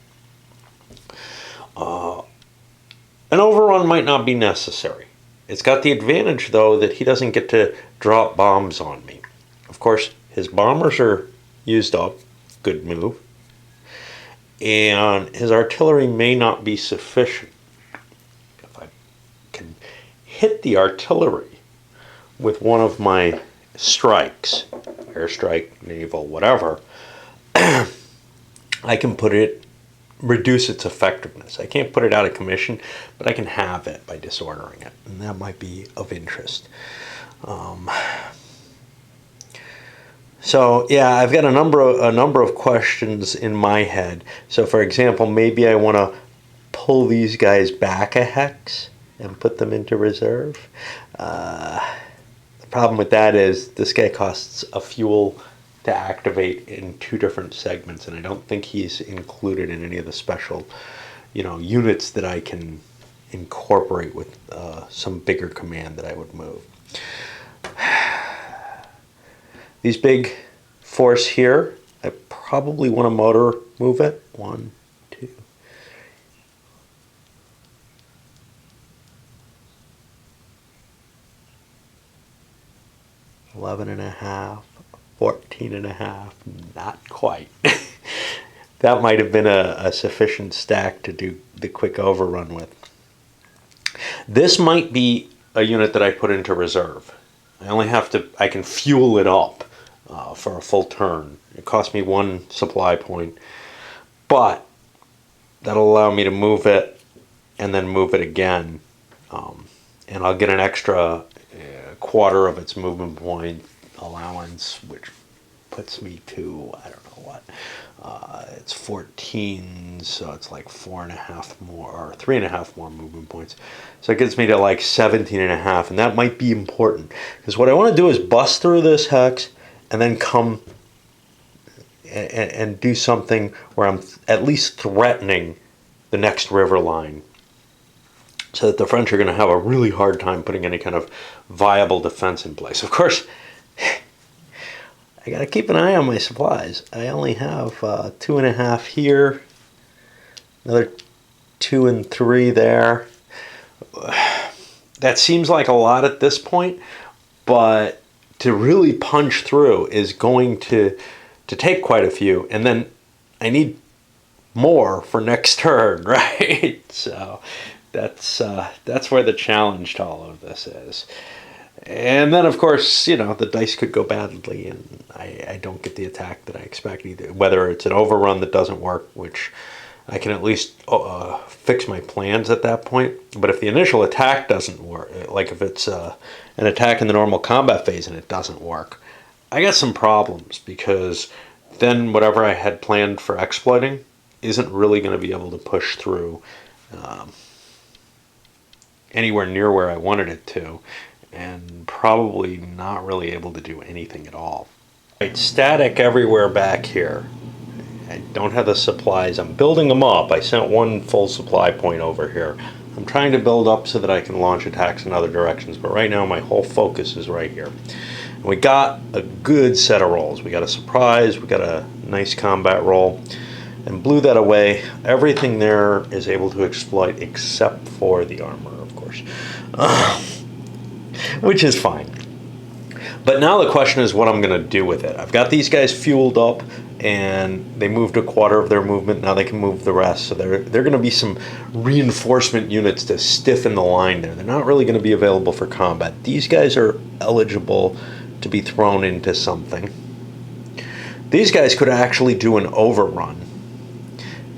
An overrun might not be necessary. It's got the advantage, though, that he doesn't get to drop bombs on me. Of course, his bombers are used up. Good move. And his artillery may not be sufficient. If I can hit the artillery with one of my strikes, airstrike, naval, whatever, I can reduce its effectiveness. I can't put it out of commission, but I can have it by disordering it, and that might be of interest. So yeah, I've got a number of questions in my head. So for example, maybe I want to pull these guys back a hex and put them into reserve. The problem with that is this guy costs a fuel to activate in 2 different segments, and I don't think he's included in any of the special, units that I can incorporate with some bigger command that I would move. These big force here, I probably want to motor move it. 1, 2. 11.5, 14.5, not quite. That might have been a sufficient stack to do the quick overrun with. This might be a unit that I put into reserve. I can fuel it up for a full turn. It cost me 1 supply point, but that'll allow me to move it and then move it again. And I'll get an extra quarter of its movement point allowance, which puts me to, I don't know what, it's 14, so it's like 4.5 more, or 3.5 more movement points. So it gets me to like 17.5, and that might be important, because what I want to do is bust through this hex and then come and do something where I'm at least threatening the next river line, so that the French are going to have a really hard time putting any kind of viable defense in place. Of course, I got to keep an eye on my supplies. I only have 2.5 here, another 2 and 3 there. That seems like a lot at this point, but to really punch through is going to take quite a few, and then I need more for next turn, right? So that's where the challenge to all of this is. And then, of course, the dice could go badly, and I don't get the attack that I expect either. Whether it's an overrun that doesn't work, which I can at least fix my plans at that point. But if the initial attack doesn't work, like if it's an attack in the normal combat phase and it doesn't work, I got some problems, because then whatever I had planned for exploiting isn't really going to be able to push through anywhere near where I wanted it to, and probably not really able to do anything at all. Right, static everywhere back here. I don't have the supplies. I'm building them up. I sent one full supply point over here. I'm trying to build up so that I can launch attacks in other directions, but right now my whole focus is right here. And we got a good set of rolls. We got a surprise, we got a nice combat roll, and blew that away. Everything there is able to exploit except for the armor, of course, which is fine. But now the question is what I'm going to do with it. I've got these guys fueled up, and they moved a quarter of their movement. Now they can move the rest. So they're going to be some reinforcement units to stiffen the line there. They're not really going to be available for combat. These guys are eligible to be thrown into something. These guys could actually do an overrun.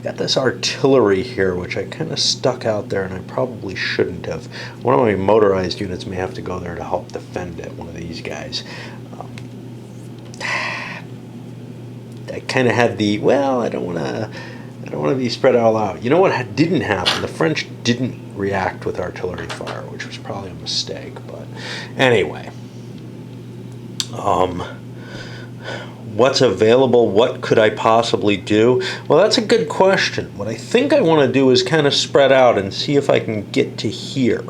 Got this artillery here, which I kind of stuck out there, and I probably shouldn't have. One of my motorized units may have to go there to help defend it, one of these guys. I kind of had the, well, I don't want to be spread all out. You know what didn't happen? The French didn't react with artillery fire, which was probably a mistake, but anyway. What's available? What could I possibly do? Well, that's a good question. What I think I want to do is kind of spread out and see if I can get to here.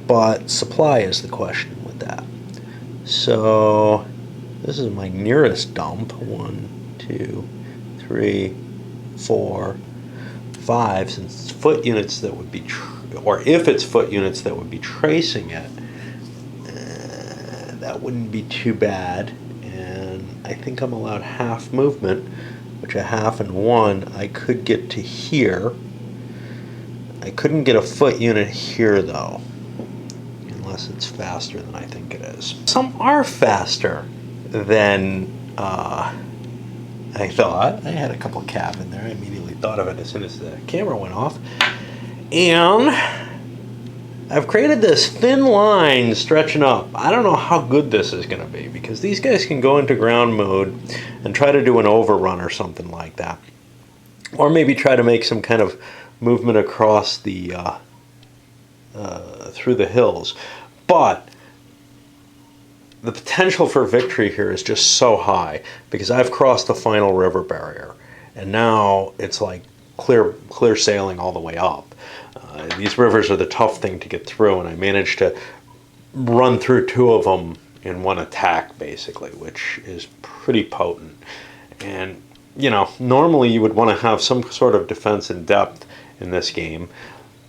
But supply is the question with that. So this is my nearest dump. 1, 2, 3, 4, 5. Since it's foot units that would be, or if it's foot units that would be tracing it, that wouldn't be too bad. And I think I'm allowed half movement, which a half and 1, I could get to here. I couldn't get a foot unit here though, unless it's faster than I think it is. Some are faster than I thought. I had a couple cav in there. I immediately thought of it as soon as the camera went off. And I've created this thin line stretching up. I don't know how good this is going to be, because these guys can go into ground mode and try to do an overrun or something like that. Or maybe try to make some kind of movement across the through the hills. But the potential for victory here is just so high, because I've crossed the final river barrier, and now it's like clear sailing all the way up. These rivers are the tough thing to get through, and I managed to run through 2 of them in one attack, basically, which is pretty potent. And, you know, normally you would want to have some sort of defense in depth in this game,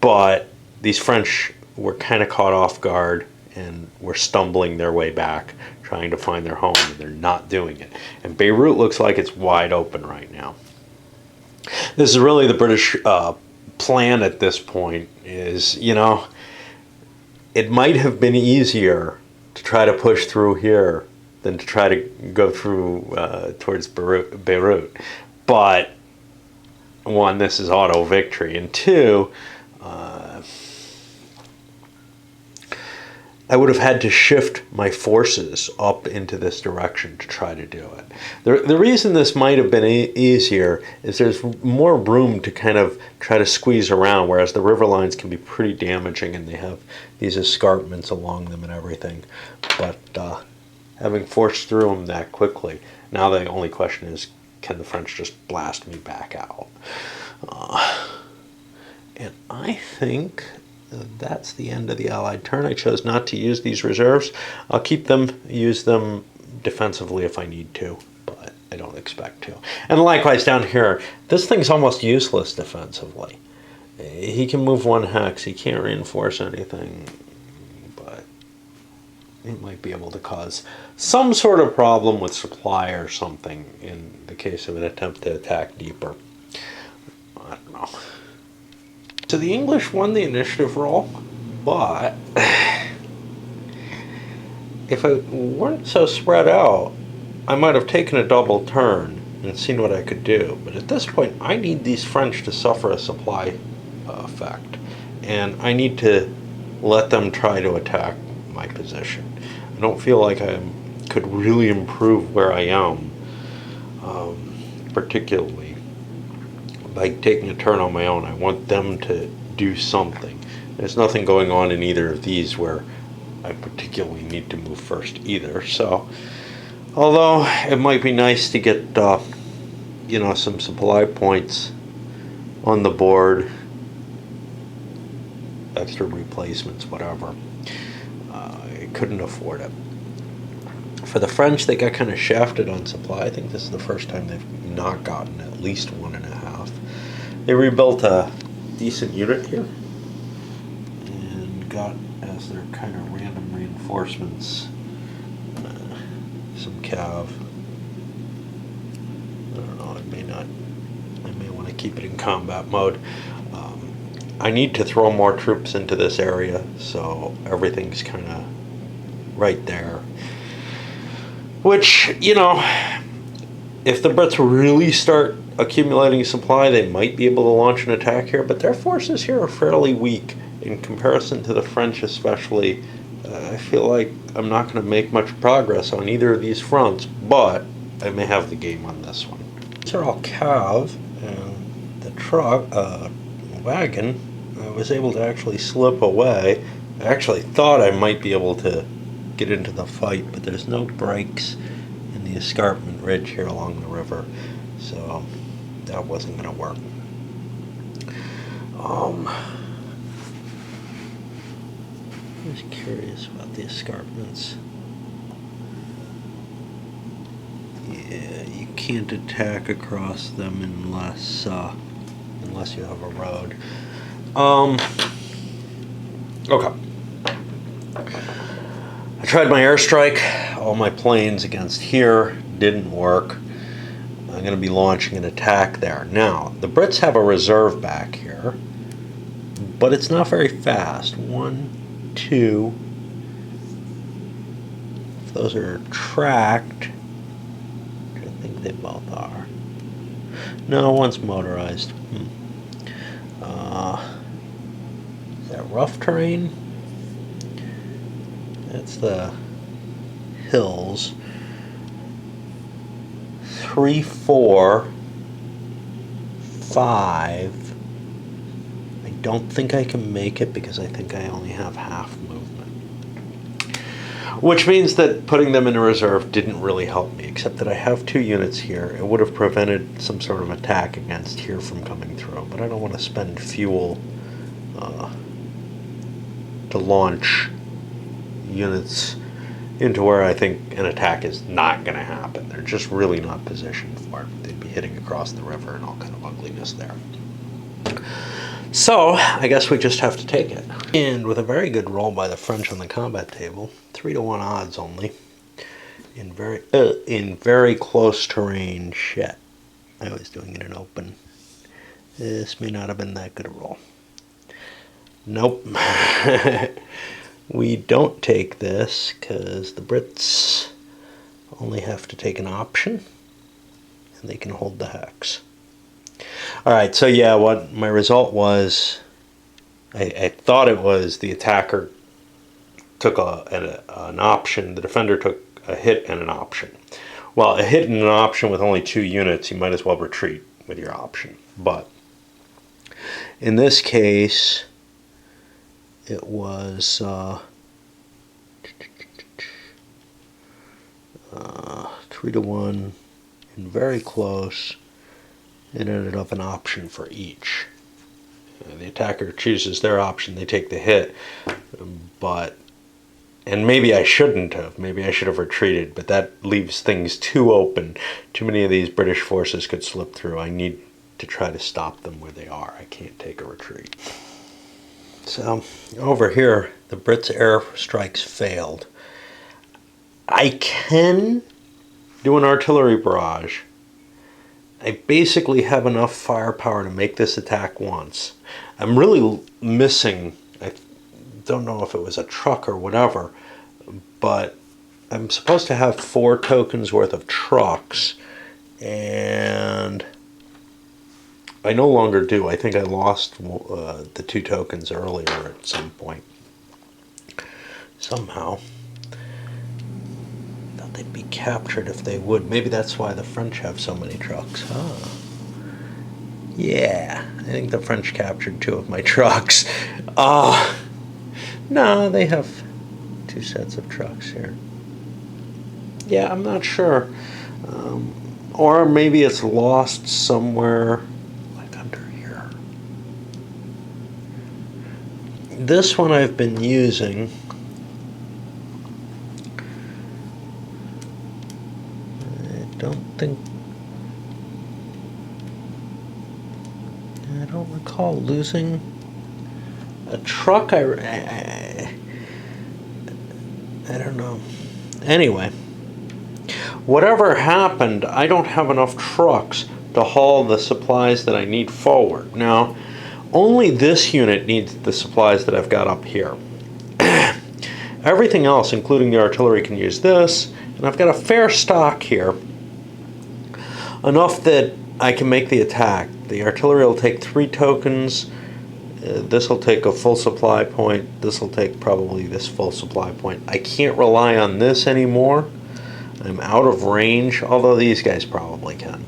but these French were kind of caught off guard and were stumbling their way back, trying to find their home, and they're not doing it. And Beirut looks like it's wide open right now. This is really the British plan at this point. Is, you know, it might have been easier to try to push through here than to try to go through towards Beirut. But 1, this is auto victory, and 2, I would have had to shift my forces up into this direction to try to do it. The reason this might have been easier is there's more room to kind of try to squeeze around, whereas the river lines can be pretty damaging, and they have these escarpments along them and everything. But having forced through them that quickly, now the only question is, can the French just blast me back out? And I think that's the end of the Allied turn. I chose not to use these reserves. I'll keep them, use them defensively if I need to, but I don't expect to. And likewise down here, this thing's almost useless defensively. He can move 1 hex, he can't reinforce anything, but he might be able to cause some sort of problem with supply or something in the case of an attempt to attack deeper. I don't know. So the English won the initiative roll, but if I weren't so spread out, I might have taken a double turn and seen what I could do. But at this point, I need these French to suffer a supply effect, and I need to let them try to attack my position. I don't feel like I could really improve where I am, particularly by taking a turn on my own. I want them to do something. There's nothing going on in either of these where I particularly need to move first either. So, although it might be nice to get, you know, some supply points on the board, extra replacements, whatever, I couldn't afford it. For the French, they got kind of shafted on supply. I think this is the first time they've not gotten at least 1.5. They rebuilt a decent unit here and got, as their kind of random reinforcements, some cav. I don't know, I may want to keep it in combat mode. I need to throw more troops into this area, so everything's kind of right there. Which, you know, if the Brits really start accumulating supply, they might be able to launch an attack here, but their forces here are fairly weak in comparison to the French especially. I feel like I'm not going to make much progress on either of these fronts, but I may have the game on this one. These are all cav, and the truck, wagon, I was able to actually slip away. I actually thought I might be able to get into the fight, but there's no breaks in the escarpment ridge here along the river, so that wasn't going to work. I was curious about the escarpments. Yeah, you can't attack across them unless you have a road. Okay. I tried my airstrike. All my planes against here didn't work. I'm going to be launching an attack there. Now, the Brits have a reserve back here, but it's not very fast. 1, 2. If those are tracked, I think they both are. No, one's motorized. Is that rough terrain? That's the hills. 3, 4, 5. I don't think I can make it because I think I only have half movement. Which means that putting them in a reserve didn't really help me, except that I have 2 units here. It would have prevented some sort of attack against here from coming through, but I don't want to spend fuel to launch units into where I think an attack is not going to happen. They're just really not positioned for it. They'd be hitting across the river and all kind of ugliness there. So, I guess we just have to take it. And with a very good roll by the French on the combat table, 3-to-1 odds only, in very close terrain. Shit. I was doing it in open. This may not have been that good a roll. Nope. We don't take this because the Brits only have to take an option and they can hold the hex. Alright, so yeah, what my result was, I thought it was the attacker took an option, the defender took a hit and an option. Well, a hit and an option with only 2 units, you might as well retreat with your option. But in this case, it was 3-to-1 and very close. It ended up an option for each. The attacker chooses their option, they take the hit, and maybe I shouldn't have. Maybe I should have retreated, but that leaves things too open. Too many of these British forces could slip through. I need to try to stop them where they are. I can't take a retreat. So, over here, the Brits' air strikes failed. I can do an artillery barrage. I basically have enough firepower to make this attack once. I'm really missing, I don't know if it was a truck or whatever, but I'm supposed to have 4 tokens worth of trucks, and I no longer do. I think I lost the 2 tokens earlier at some point. Somehow. Thought they'd be captured if they would. Maybe that's why the French have so many trucks. Huh. Yeah, I think the French captured 2 of my trucks. No, they have 2 sets of trucks here. Yeah, I'm not sure. Or maybe it's lost somewhere, like under here. This one I've been using. I don't recall losing a truck. I don't know. Anyway, whatever happened, I don't have enough trucks to haul the supplies that I need forward. Now, only this unit needs the supplies that I've got up here. Everything else, including the artillery, can use this, and I've got a fair stock here. Enough that I can make the attack. The artillery will take 3 tokens. This will take a full supply point. This will take probably this full supply point. I can't rely on this anymore. I'm out of range, although these guys probably can.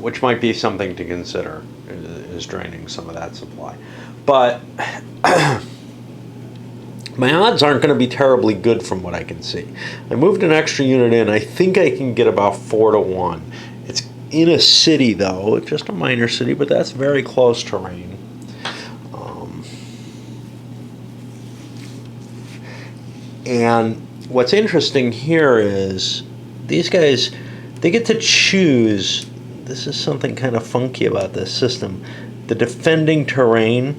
Which might be something to consider, is draining some of that supply. But my odds aren't going to be terribly good from what I can see. I moved an extra unit in. I think I can get about 4 to 1. It's in a city, though, just a minor city, but that's very close terrain. And what's interesting here is these guys, they get to choose. This is something kind of funky about this system. The defending terrain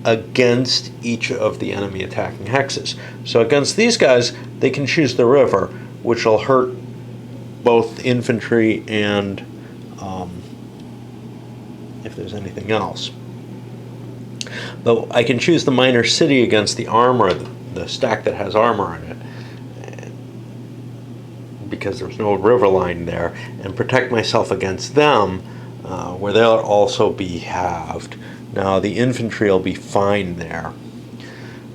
against each of the enemy attacking hexes. So against these guys, they can choose the river, which will hurt both infantry and if there's anything else. Though I can choose the minor city against the armor, the stack that has armor in it, because there's no river line there, and protect myself against them, where they'll also be halved. Now the infantry will be fine there,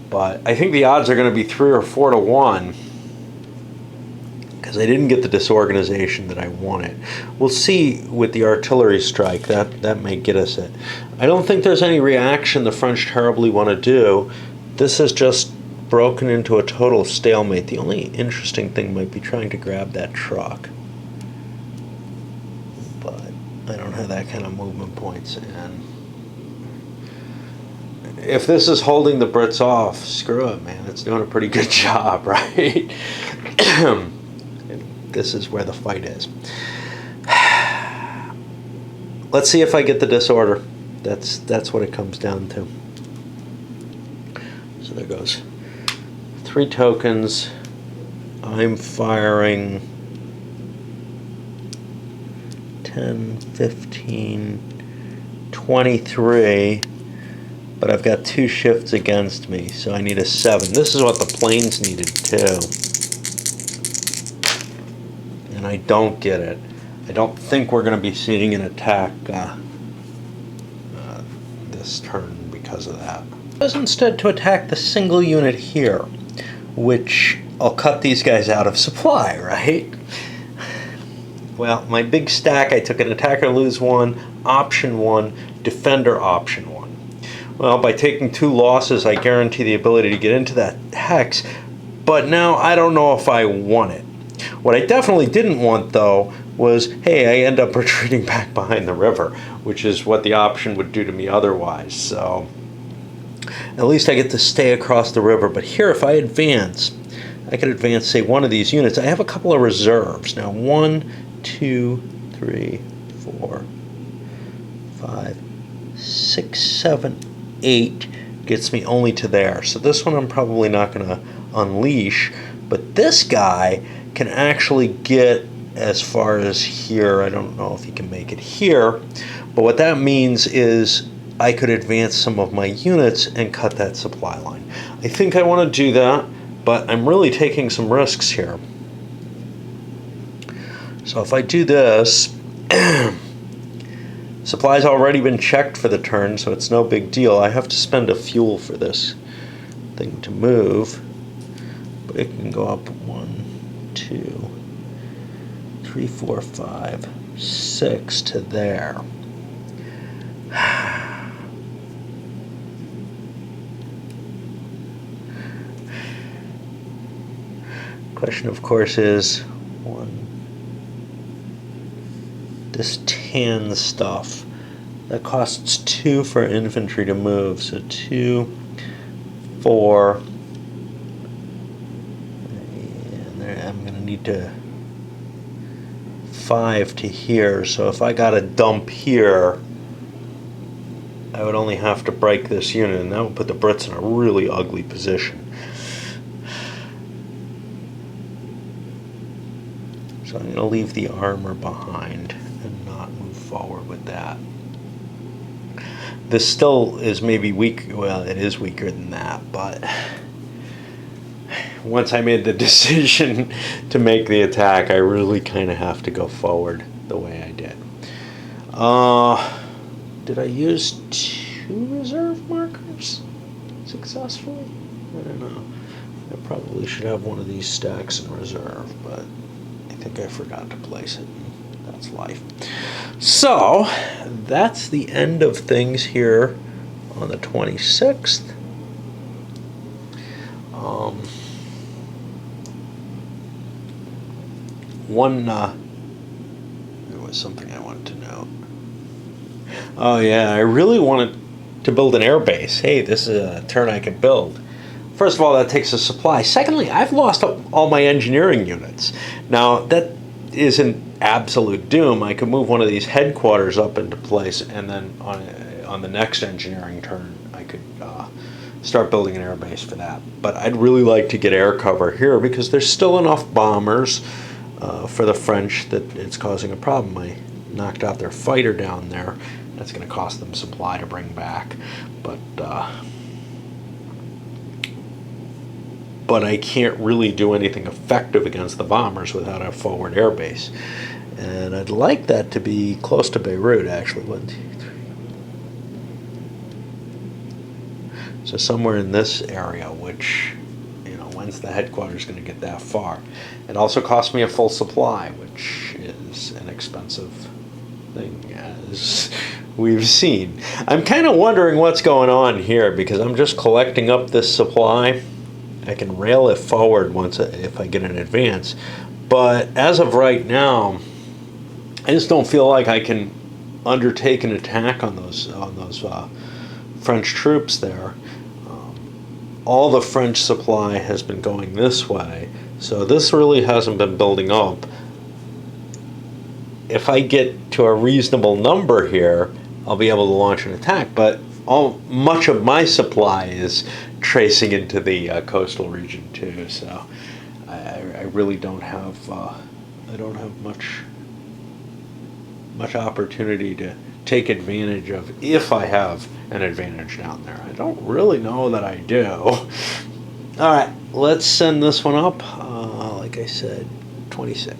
but I think the odds are going to be 3 or 4 to 1 because I didn't get the disorganization that I wanted. We'll see with the artillery strike. That may get us it. I don't think there's any reaction the French terribly want to do. This has just broken into a total stalemate. The only interesting thing might be trying to grab that truck, but I don't have that kind of movement points. And if this is holding the Brits off, screw it, man. It's doing a pretty good job, right? This is where the fight is. Let's see if I get the disorder. That's what it comes down to. So there goes. 3 tokens. I'm firing 10, 15, 23. But I've got 2 shifts against me, so I need a 7. This is what the planes needed too. And I don't get it. I don't think we're going to be seeing an attack this turn because of that. I was instead to attack the single unit here, which I'll cut these guys out of supply, right? Well, my big stack, I took an attacker lose 1, option 1, defender option 1. Well, by taking 2 losses, I guarantee the ability to get into that hex, but now I don't know if I want it. What I definitely didn't want, though, was, hey, I end up retreating back behind the river, which is what the option would do to me otherwise. So at least I get to stay across the river. But here, if I advance, I could advance, say, one of these units. I have a couple of reserves. Now, 1, 2, 3, 4, 5, 6, 7, 8 gets me only to there. So this one I'm probably not going to unleash. But this guy can actually get as far as here. I don't know if he can make it here. But what that means is I could advance some of my units and cut that supply line. I think I want to do that, but I'm really taking some risks here. So if I do this, supply's already been checked for the turn, so it's no big deal. I have to spend a fuel for this thing to move, but it can go up 1, 2, 3, 4, 5, 6 to there. Question, of course, is this tan stuff that costs 2 for infantry to move. So 2, 4, and I'm going to need to 5 to here. So if I got a dump here, I would only have to break this unit, and that would put the Brits in a really ugly position. So I'm going to leave the armor behind and not move forward with that. This still is maybe weak. Well, it is weaker than that, but once I made the decision to make the attack, I really kind of have to go forward the way I did. Did I use 2 reserve markers successfully? I don't know. I probably should have one of these stacks in reserve, but I think I forgot to place it. That's life. So, that's the end of things here on the 26th. There was something I wanted to note. Oh yeah, I really wanted to build an air base. Hey, this is a turn I could build. First of all, that takes a supply. Secondly, I've lost all my engineering units. Now, that isn't absolute doom. I could move one of these headquarters up into place, and then on the next engineering turn, I could start building an air base for that. But I'd really like to get air cover here because there's still enough bombers for the French that it's causing a problem. I knocked out their fighter down there. That's going to cost them supply to bring back. But I can't really do anything effective against the bombers without a forward air base. And I'd like that to be close to Beirut, actually. 1, 2, 3. So somewhere in this area, which, when's the headquarters going to get that far? It also costs me a full supply, which is an expensive thing, as we've seen. I'm kind of wondering what's going on here, because I'm just collecting up this supply. I can rail it forward if I get an advance, but as of right now, I just don't feel like I can undertake an attack on those French troops there. All the French supply has been going this way, so this really hasn't been building up. If I get to a reasonable number here, I'll be able to launch an attack, but much of my supply is tracing into the coastal region too, so I really don't have much opportunity to take advantage of, if I have an advantage down there. I don't really know that I do. All right, let's send this one up. Like I said, 26.